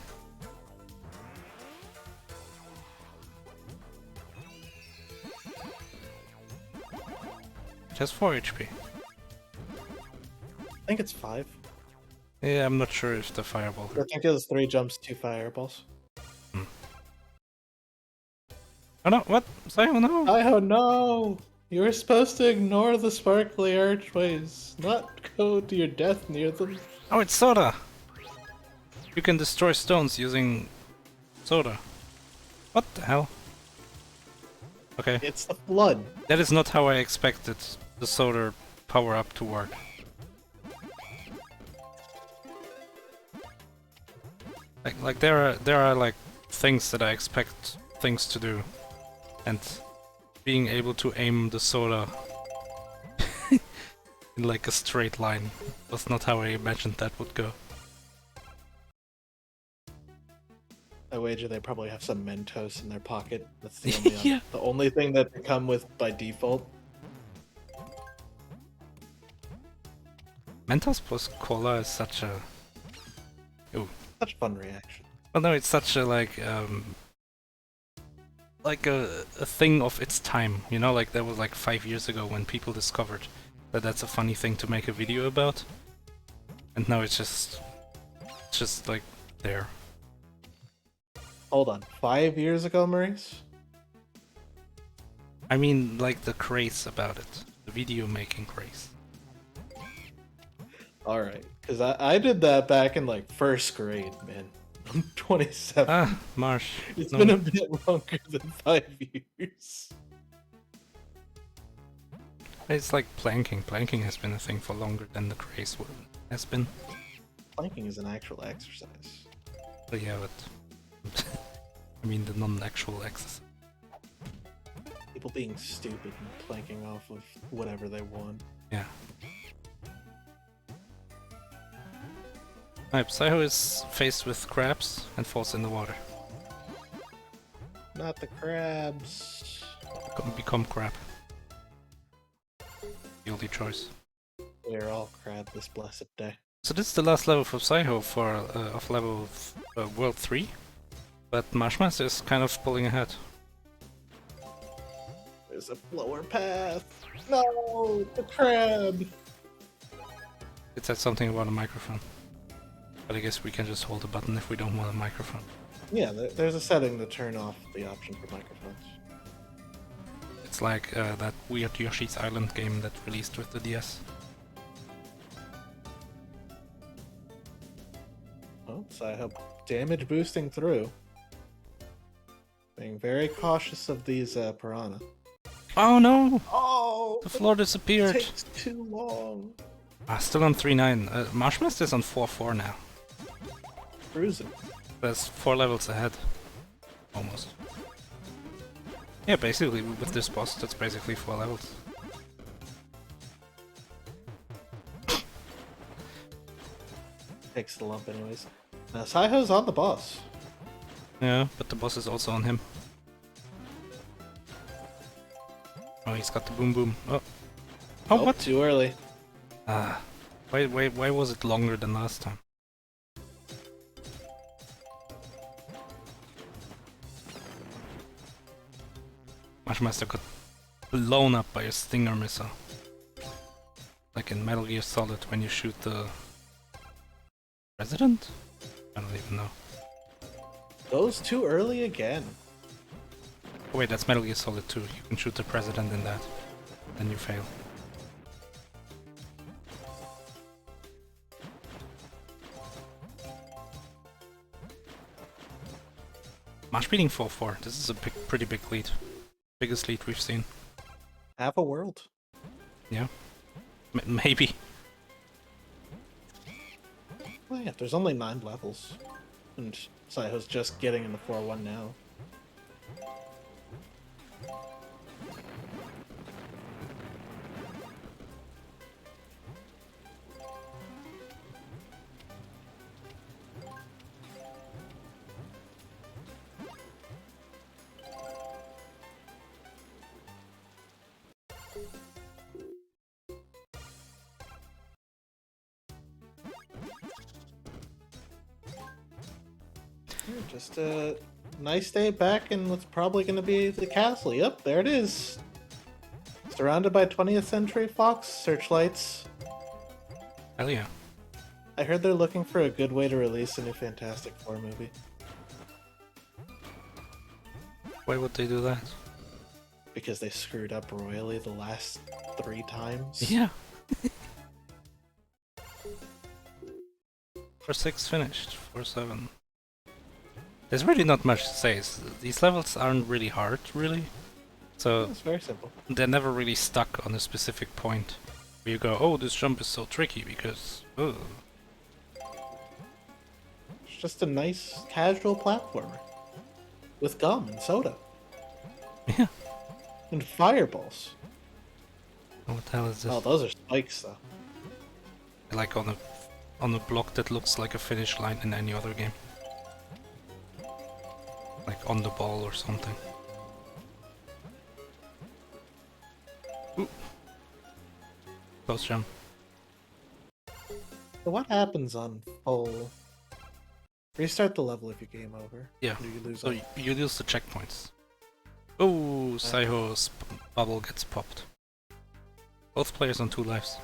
It has 4 HP. I think it's 5. Yeah, I'm not sure if the fireball. I think it was 3 jumps, 2 fireballs. Oh no, what? Psyho, no! Oh no! You were supposed to ignore the sparkly archways, not go to your death near them. Oh, it's soda! You can destroy stones using soda. What the hell? Okay. It's the flood. That is not how I expected the soda power-up to work. Like there are like things that I expect things to do, and being able to aim the soda in like a straight line was not how I imagined that would go. I wager they probably have some Mentos in their pocket. That's the only, Yeah. the only thing that they come with by default. Mentos plus cola is such a... Ooh. Such a fun reaction. Well, no, it's such a like a thing of its time, you know, like that was like 5 years ago when people discovered that that's a funny thing to make a video about, and now it's just like there. Hold on, 5 years ago, Maurice? I mean, like the craze about it, the video making craze. Alright, because I did that back in like 1st grade, man. I'm 27. Ah, Marsh. It's no. been a bit longer than 5 years. It's like planking. Planking has been a thing for longer than the craze has been. Planking is an actual exercise. But yeah, but I mean the non-actual exercise. People being stupid and planking off of whatever they want. Yeah. Alright, Psyho is faced with crabs and falls in the water. Not the crabs. Become crab. The only choice. We're all crab this blessed day. So this is the last level for Psyho for of level World 3, but MarshMaster is kind of pulling ahead. There's a lower path. No, the crab. It said something about a microphone, but I guess we can just hold the button if we don't want a microphone. Yeah, there's a setting to turn off the option for microphones. It's like that weird Yoshi's Island game that released with the DS. Well, so I hope damage boosting through. Being very cautious of these piranha. Oh no! Oh! The floor disappeared! It takes too long. Ah, still on 3-9. MarshMaster is on 4-4 now. Cruising. That's 4 levels ahead. Almost. Yeah, basically, with this boss, that's basically 4 levels. Takes the lump anyways. Now, Psyho's on the boss. Yeah, but the boss is also on him. Oh, he's got the boom boom. Oh. Oh, what? Too early. Ah. Why was it longer than last time? MarshMaster got blown up by a Stinger missile. Like in Metal Gear Solid when you shoot the... President? I don't even know. Goes too early again. Oh wait, that's Metal Gear Solid 2. You can shoot the President in that. Then you fail. Marsh beating 4-4. This is a pretty big lead. Biggest lead we've seen. Half a world. Yeah. Maybe. Well, yeah, there's only 9 levels. And Psyho's just getting in the 4-1 now. just a nice day back in what's probably going to be the castle. Yep, there it is. Surrounded by 20th Century Fox searchlights. Hell yeah. I heard they're looking for a good way to release a new Fantastic Four movie. Why would they do that? Because they screwed up royally the last 3 times. Yeah. 4-6 finished. 4-7. There's really not much to say. These levels aren't really hard, really. So It's very simple. they're never really stuck on a specific point where you go, oh, this jump is so tricky because, oh. It's just a nice, casual platformer. With gum and soda. Yeah. And fireballs. What the hell is this? Oh, those are spikes, though. Like on a block that looks like a finish line in any other game. Like on the ball or something. Ooh. Close jump. So what happens on full... Restart the level if you game over. Yeah, Or you lose so all- you lose the checkpoints. Oh, Psyho's bubble gets popped. Both players on 2 lives.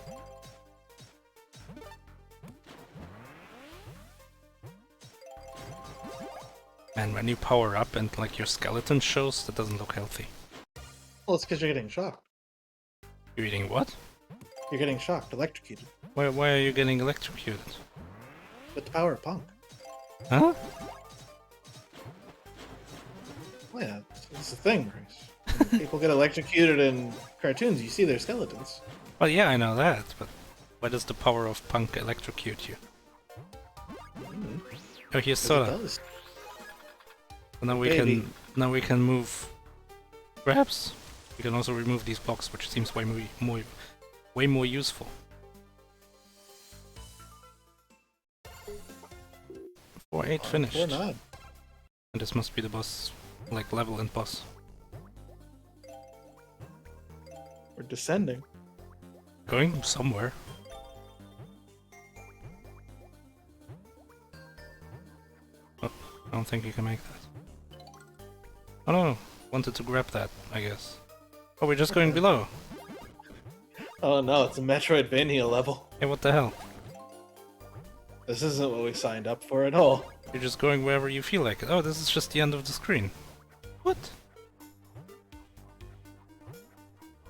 Man, when you power up and like your skeleton shows, that doesn't look healthy. Well, it's because you're getting shocked. You're eating what? You're getting shocked, electrocuted. Why are you getting electrocuted? With the power of punk. Huh? Well, yeah, it's a thing, Bryce. When people get electrocuted in cartoons, you see their skeletons. Well, yeah, I know that, but why does the power of punk electrocute you? Oh, here's 'Cause it soda. does. So now Baby. we can move. Perhaps we can also remove these blocks, which seems way more useful. 4-8 finished. 4-9. And this must be the boss, like level and boss. We're descending. Going somewhere. Oh, I don't think you can make that. Oh no, wanted to grab that, I guess. Oh, we're just going below. Oh no, it's a Metroidvania level. Hey, what the hell? This isn't what we signed up for at all. You're just going wherever you feel like it. Oh, this is just the end of the screen. What?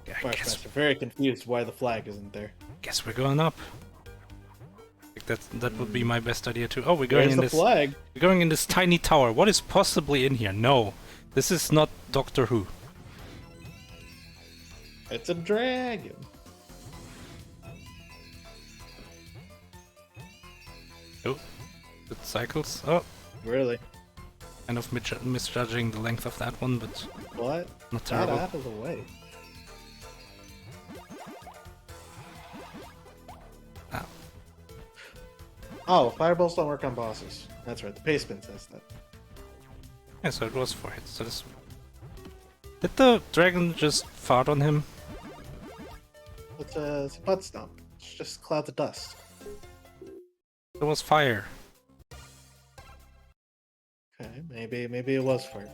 Yeah, I guess, MarshMaster, very confused why the flag isn't there. guess we're going up. Like that would be my best idea too. Oh, we're going Where's in the this. flag? We're going in this tiny tower. What is possibly in here? No, this is not Doctor Who. It's a dragon. Oh, it cycles. Oh, Really? kind of misjudging the length of that one, but What? not Not terrible. out of the way. Ah. Oh, fireballs don't work on bosses. That's right, the paste bin says that. Yeah, so it was 4 hits. So this. Did the dragon just fart on him? It's a butt stomp. It's just clouds of dust. There was fire. Okay, maybe it was for it.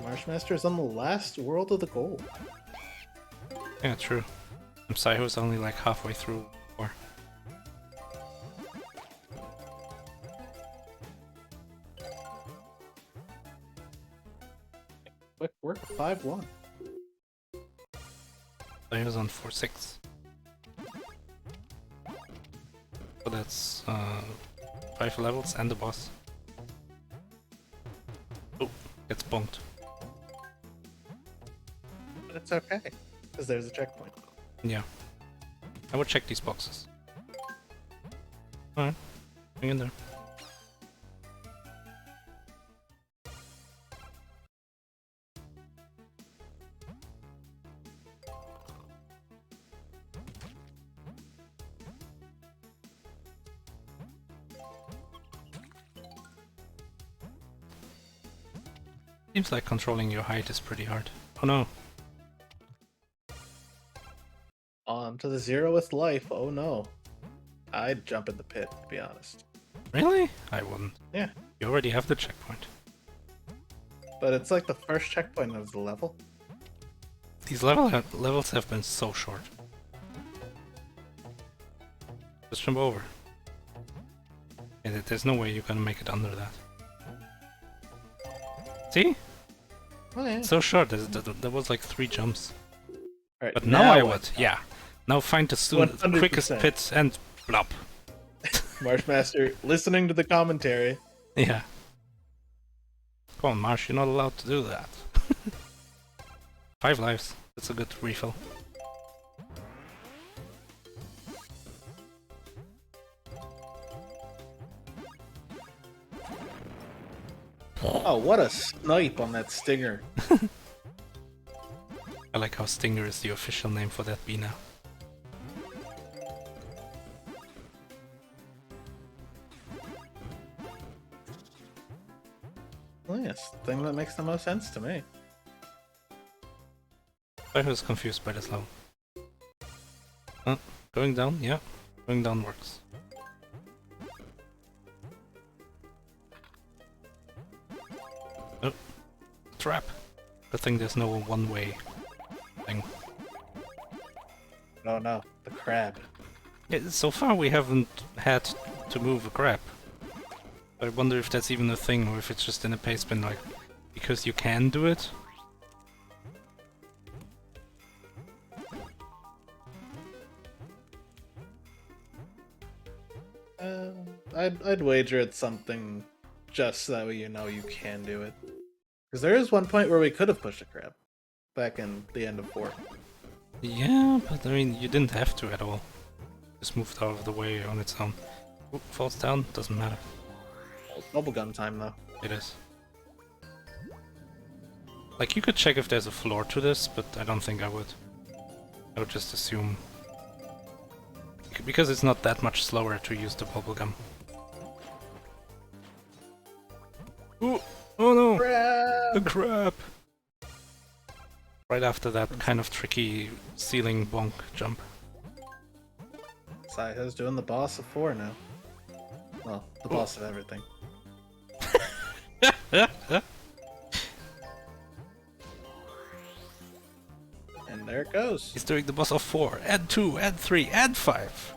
MarshMaster is on the last world of the gold. Yeah, true. And Psyho's only like halfway through. Or Quick work, 5-1. Psyho's on 4-6. So that's 5 levels and the boss. Oh, gets bonked. But it's okay, because there's a checkpoint. Yeah. I would check these boxes. Alright, hang in there. Seems like controlling your height is pretty hard. Oh no. On to the 0th life. Oh no. I'd jump in the pit, to be honest. Really? I wouldn't. Yeah. You already have the checkpoint. But it's like the first checkpoint of the level. These levels have been so short. Just jump over. Yeah, there's no way you're gonna make it under that. See? Oh yeah. So short. There was like 3 jumps. Right, But now I what? would. Yeah. Now find the 100%. quickest pit and blop. MarshMaster listening to the commentary. Yeah. Come on, Marsh, you're not allowed to do that. 5 lives. That's a good refill. Oh, what a snipe on that stinger. I like how Stinger is the official name for that bee now. Well, yes, the thing that makes the most sense to me. I was confused by this level. Going down? Yeah. Going down works. Oh. Trap. Good thing there's no one-way thing. Oh no, the crab. Yeah, so far we haven't had to move a crab. I wonder if that's even a thing, or if it's just in a pace bin, like, because you can do it? I'd wager it's something just so you know you can do it. Because there is one point where we could have pushed a crab. Back in the end of 4. Yeah, but I mean, you didn't have to at all. Just moved out of the way on its own. Oop, falls down, doesn't matter. Bubblegum time though. It is. Like, you could check if there's a floor to this, but I don't think I would. I would just assume. Because it's not that much slower to use the bubblegum. Ooh! Oh no! Crab! The crab! Right after that kind of tricky ceiling bonk jump. Psyho's doing the boss of 4 now. Well, the boss of everything. And there it goes. He's doing the boss of 4, and 2, and 3, and 5.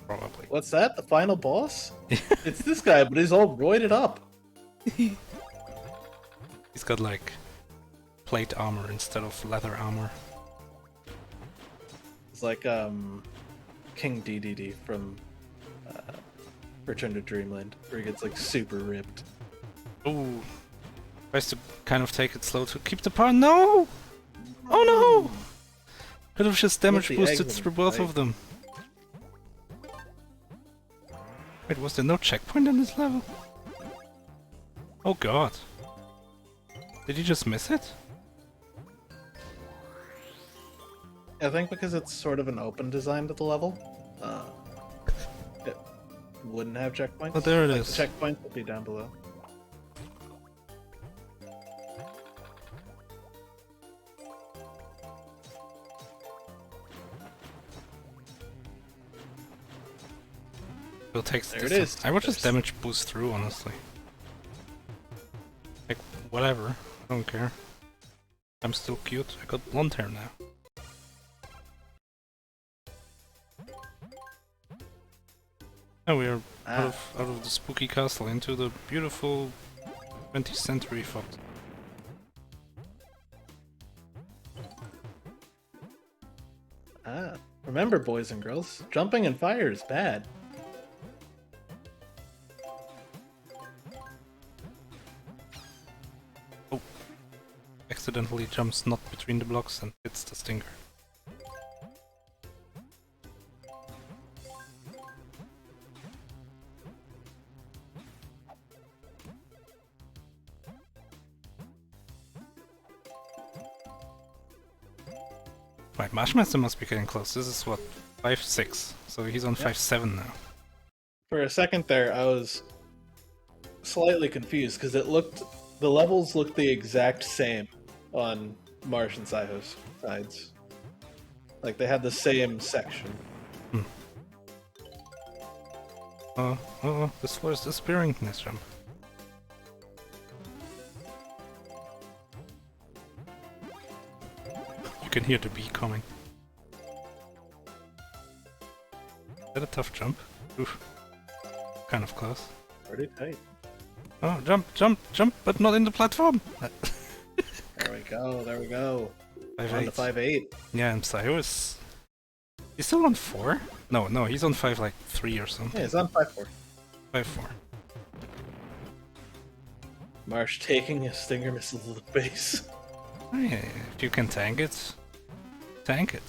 Probably. What's that? The final boss? It's this guy, but he's all roided up. He's got like plate armor instead of leather armor. It's like King DDD from Return to Dreamland, where he gets like super ripped. Ooh. Tries to kind of take it slow to keep the power. No! Oh no! Could have just damage the boosted egg through both right? of them. Wait, was there no checkpoint in this level? Oh god. Did you just miss it? I think because it's sort of an open design to the level, it wouldn't have checkpoints. Oh, there it like, is. The checkpoints would be down below. We'll take There this. it is. I would just damage boost through, honestly. Like, whatever. I don't care. I'm still cute. I got blonde hair now. Now we are out of the spooky castle into the beautiful 20th century fox. Remember, boys and girls, jumping in fire is bad. Oh. Accidentally jumps not between the blocks and hits the stinger. Right, MarshMaster must be getting close. This is what, 5-6, so he's on 5-7 now. For a second there, I was slightly confused because it looked The levels look the exact same on Marsh and Psyho's sides. Like they have the same section. Oh, this floor is disappearing. Nice jump. You can hear the bee coming. Is that a tough jump? Oof. Kind of close. Pretty tight. Oh, jump, but not in the platform! There we go. 5'8". On to 5'8". Yeah, and Psyho is... He's still on 4? No, he's on 5, like 3 or something. Yeah, it's on 5'4". 5'4". Marsh taking a stinger missile to the face. Hey, if you can tank it, tank it.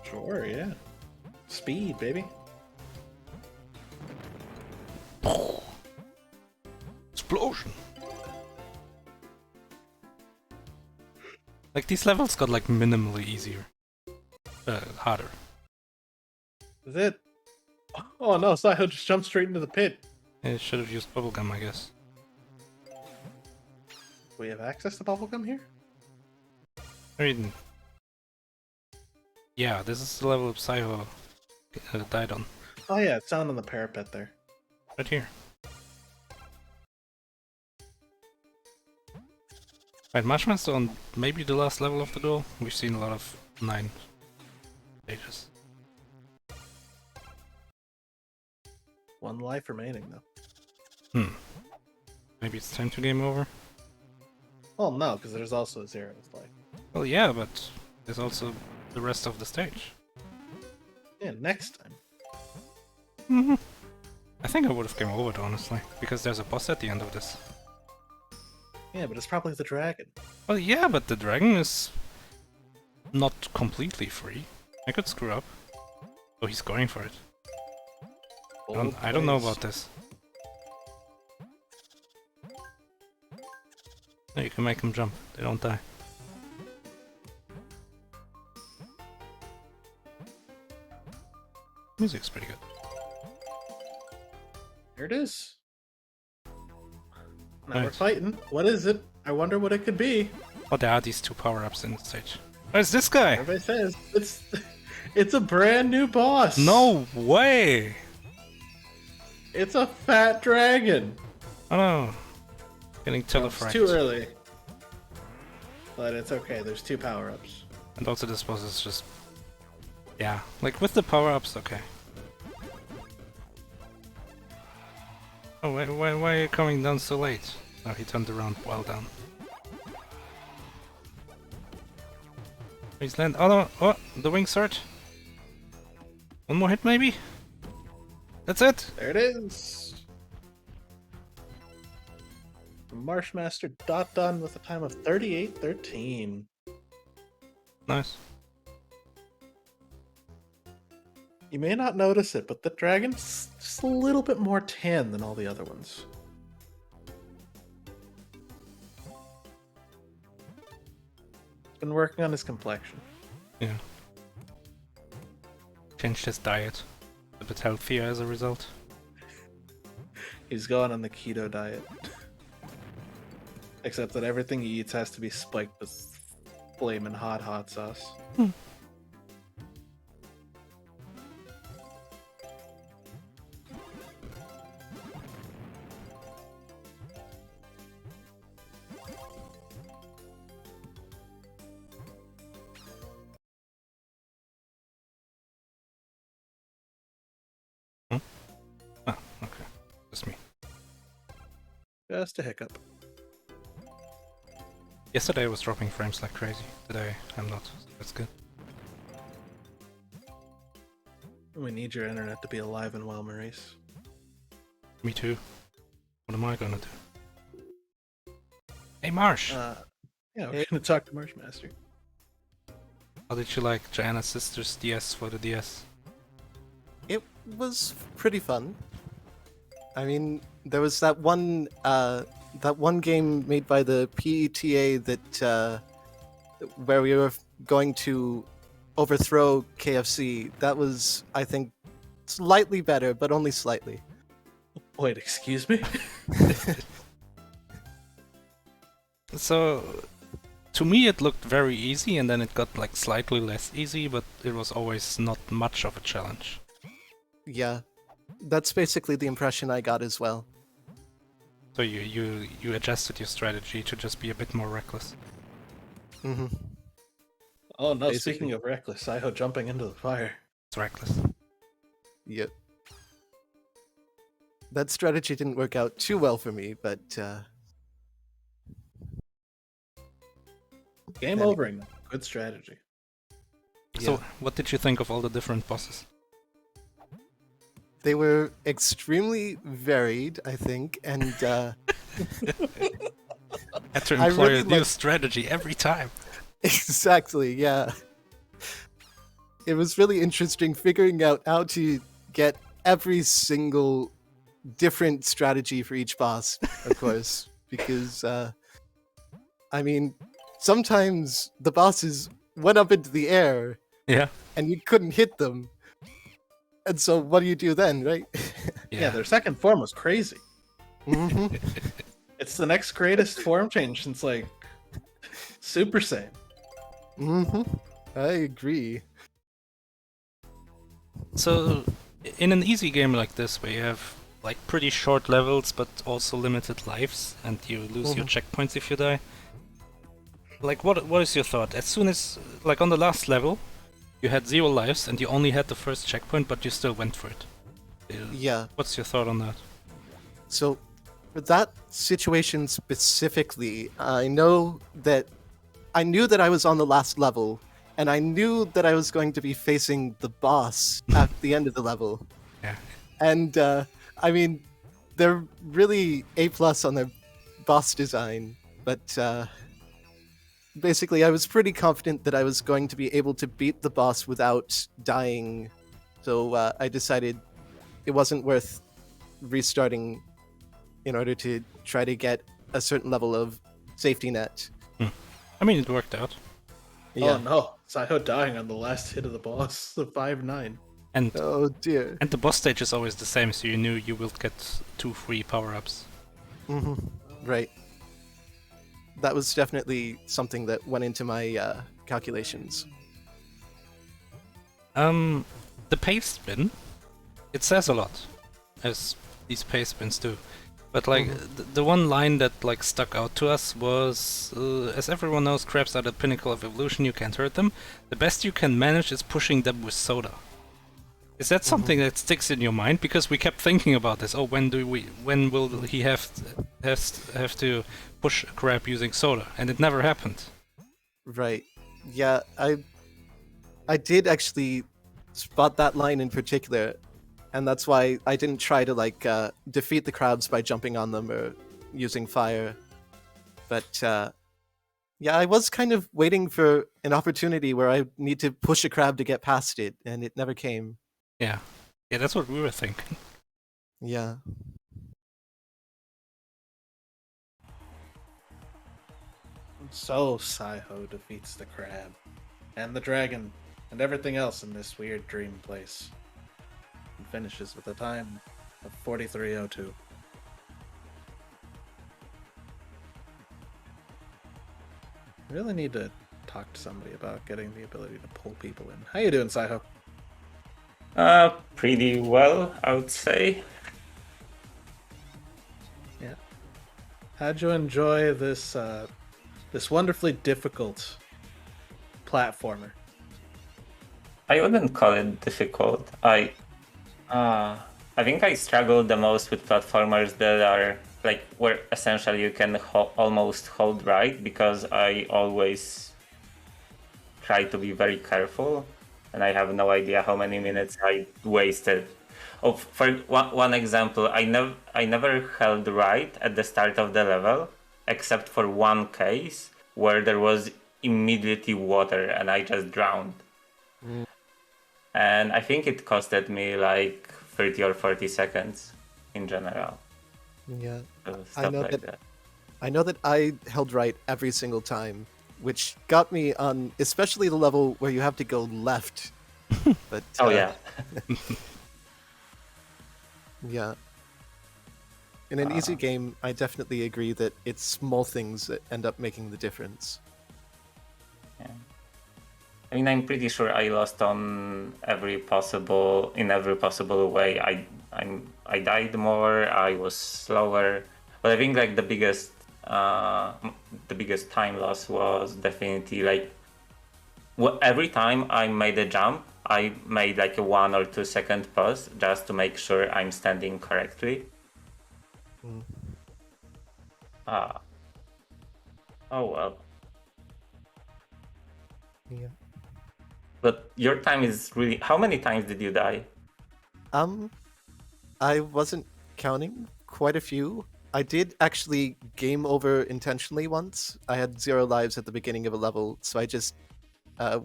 Sure, yeah. Speed, baby. Explosion! Like, these levels got, like, minimally easier. Harder. Is it? Oh no, Psyho just jumped straight into the pit. It should have used bubblegum, I guess. We have access to bubblegum here? I mean... Yeah, this is the level Psyho died on. Oh yeah, it's down on the parapet there. Right here. Right, MarshMaster on maybe the last level of the duel. We've seen a lot of 9 stages. 1 life remaining though. Maybe it's time to game over? Oh no, because there's also a 0 life. Well, yeah, but there's also the rest of the stage. Yeah, next time. I think I would have game over it, honestly, because there's a boss at the end of this. Yeah, but it's probably the dragon. Well, yeah, but the dragon is not completely free. I could screw up. Oh, he's going for it. I don't know about this. No, you can make them jump. They don't die. Music's pretty good. Here it is. Now Right. we're fighting. What is it? I wonder what it could be. Oh, there are these 2 power-ups in the stage. Where's this guy? Everybody says it's a brand new boss. No way! It's a fat dragon. Oh no. Getting It's telefracked. too early. But it's okay, there's 2 power-ups. And also this boss is just... Yeah, like with the power-ups, okay. Oh, why are you coming down so late? Oh, he turned around well down. He's land. Oh no! Oh, the wing surge. 1 more hit, maybe? That's it! There it is. MarshMaster done with a time of 38:13. Nice. You may not notice it, but the dragon's just a little bit more tan than all the other ones. He's been working on his complexion. Yeah. Changed his diet. A bit healthier as a result. He's going on the keto diet. Except that everything he eats has to be spiked with flaming hot sauce. Ah, okay. Just me. Just a hiccup. Yesterday I was dropping frames like crazy. Today I'm not. So that's good. We need your internet to be alive and well, Maurice. Me too. What am I gonna do? Hey Marsh! Yeah, we're gonna talk to MarshMaster. How did you like Giana's sister's DS for the DS? It was pretty fun. I mean, there was that one game made by the PETA that where we were going to overthrow KFC. That was, I think, slightly better, but only slightly. Wait, excuse me? So, to me it looked very easy, and then it got like slightly less easy, but it was always not much of a challenge. Yeah, that's basically the impression I got as well. So you adjusted your strategy to just be a bit more reckless. Hmm. Oh no! Basically. Speaking of reckless, Psyho jumping into the fire. It's reckless. Yep. That strategy didn't work out too well for me, but Game Then- over. Good strategy. So, yeah. what did you think of all the different bosses? They were extremely varied, I think, and Had to I employ really a new like- strategy every time. exactly, yeah. It was really interesting figuring out how to get every single different strategy for each boss, of course, because I mean, sometimes the bosses went up into the air Yeah. and you couldn't hit them. And so what do you do then, right? Yeah, their second form was crazy. Hmm. It's the next greatest form change since like Super Saiyan. Hmm. I agree. So, in an easy game like this, where you have like pretty short levels but also limited lives, and you lose your checkpoints if you die. Like, what is your thought? As soon as, like on the last level, you had 0 lives and you only had the first checkpoint, but you still went for it. Yeah. What's your thought on that? So, for that situation specifically, I knew that I was on the last level, and I knew that I was going to be facing the boss at the end of the level. Yeah. And I mean, they're really A+ on their boss design, but basically, I was pretty confident that I was going to be able to beat the boss without dying. So I decided it wasn't worth restarting in order to try to get a certain level of safety net. I mean, it worked out. Oh no! Psyho dying on the last hit of the boss, the 5-9. And Oh dear. and the boss stage is always the same, so you knew you will get 2 free power-ups. Hmm. Right. That was definitely something that went into my calculations. The paste spin, it says a lot, as these paste spins do. But like the one line that like stuck out to us was, as everyone knows, crabs are the pinnacle of evolution. You can't hurt them. The best you can manage is pushing them with soda. Is that something that sticks in your mind? Because we kept thinking about this. Oh, when will he have to push a crab using soda? And it never happened. Right. Yeah, I did actually spot that line in particular, and that's why I didn't try to like defeat the crabs by jumping on them or using fire. But yeah, I was kind of waiting for an opportunity where I need to push a crab to get past it, and it never came. Yeah, that's what we were thinking. Yeah. So Psyho defeats the crab, and the dragon, and everything else in this weird dream place, and finishes with a time of 43:02. I really need to talk to somebody about getting the ability to pull people in. How you doing, Psyho? Pretty well, I would say. Yeah. How'd you enjoy this this wonderfully difficult platformer? I wouldn't call it difficult. I think I struggle the most with platformers that are like where essentially you can almost hold right, because I always try to be very careful, and I have no idea how many minutes I wasted. Oh, for one example, I never held right at the start of the level, except for one case where there was immediately water and I just drowned. And I think it costed me like 30 or 40 seconds in general. Yeah. So stuff like that. I know that I held right every single time, which got me on especially the level where you have to go left. But Oh yeah. yeah. In an easy game, I definitely agree that it's small things that end up making the difference. Yeah. I mean, I'm pretty sure I lost on every possible way. I died more. I was slower, but I think like the biggest time loss was definitely like every time I made a jump, I made like a 1 or 2 second pause just to make sure I'm standing correctly. Oh well. Yeah. But your time is really. How many times did you die? I wasn't counting. Quite a few. I did actually game over intentionally once. I had 0 lives at the beginning of a level, so I just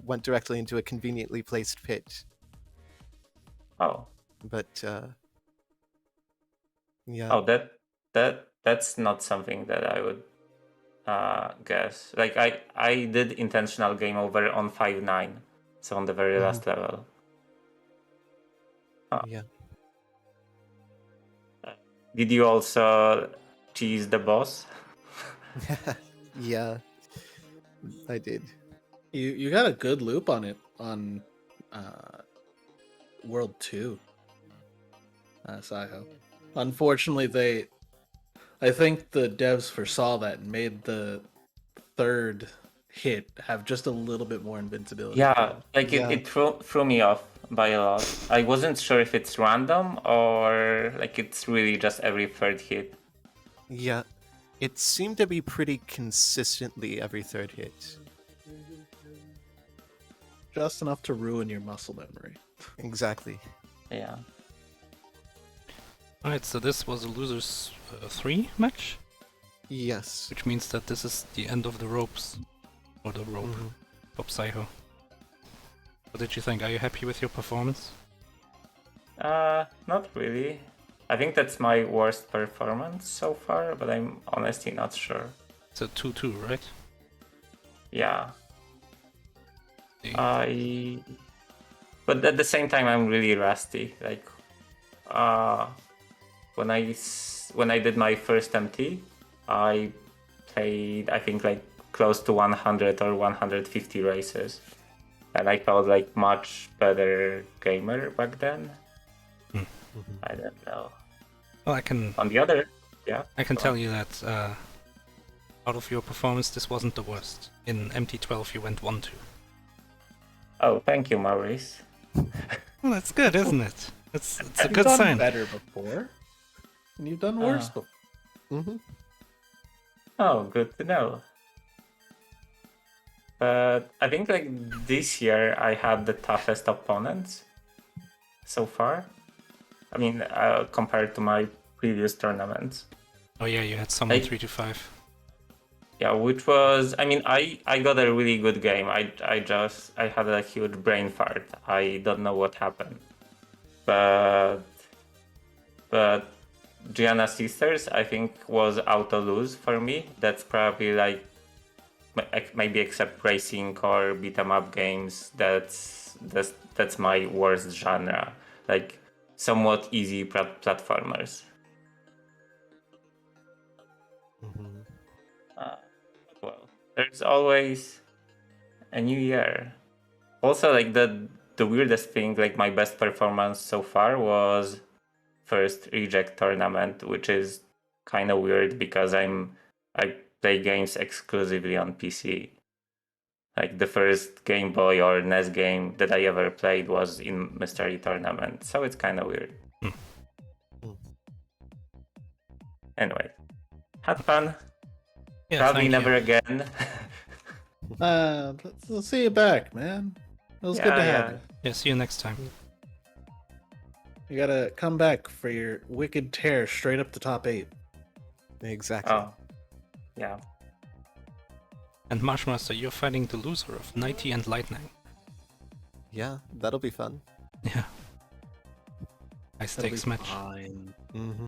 went directly into a conveniently placed pit. Oh. But yeah. Oh, that's not something that I would guess. Like I did intentional game over on 5-9, so on the very last level. Yeah. Did you also cheese the boss? Yeah. I did. You got a good loop on it on World 2, Psyho. Unfortunately, I think the devs foresaw that and made the third hit have just a little bit more invincibility. Yeah, like Yeah. it threw me off by a lot. I wasn't sure if it's random or like it's really just every third hit. Yeah. It seemed to be pretty consistently every third hit. Just enough to ruin your muscle memory. Exactly. Yeah. Alright, so this was a losers 3 match, Yes. which means that this is the end of the ropes. Or the rope of Psyho. What did you think? Are you happy with your performance? Not really. I think that's my worst performance so far, but I'm honestly not sure. It's a 2-2, right? Yeah. The- But at the same time, I'm really rusty. Like, when I did my first MT, I played, I think, like close to 100 or 150 races, and I felt like much better gamer back then. I don't know. Well, I can On the other, tell you that out of your performance, this wasn't the worst. In MT12, you went 1-2. Oh, thank you, Maurice. Well, that's good, isn't it? It's a You've good done sign. better before, and you've done worse before. Oh, good to know. But I think like this year I had the toughest opponents so far. I mean, compared to my previous tournaments. Oh yeah, you had someone Like- 3-5. Yeah, which was, I mean, I got a really good game. I had a huge brain fart. I don't know what happened. But Giana Sisters, I think, was auto lose for me. That's probably like, maybe except racing or beat 'em up games, that's my worst genre. Like somewhat easy platformers. Well, there's always a new year. Also, like the weirdest thing, like my best performance so far was first reject tournament, which is kind of weird because I play games exclusively on PC. Like the first Game Boy or NES game that I ever played was in Mystery Tournament, so it's kind of weird. Anyway, had fun. Yeah, Probably thank never you. again. Let's see you back, man. It was good to have you. Yeah, see you next time. You gotta come back for your wicked tear straight up to top 8. Exactly. Oh, yeah. And MarshMaster, you're fighting the loser of Nighty and Lightning. Yeah, that'll be fun. Yeah. High That'll be stakes match. fine.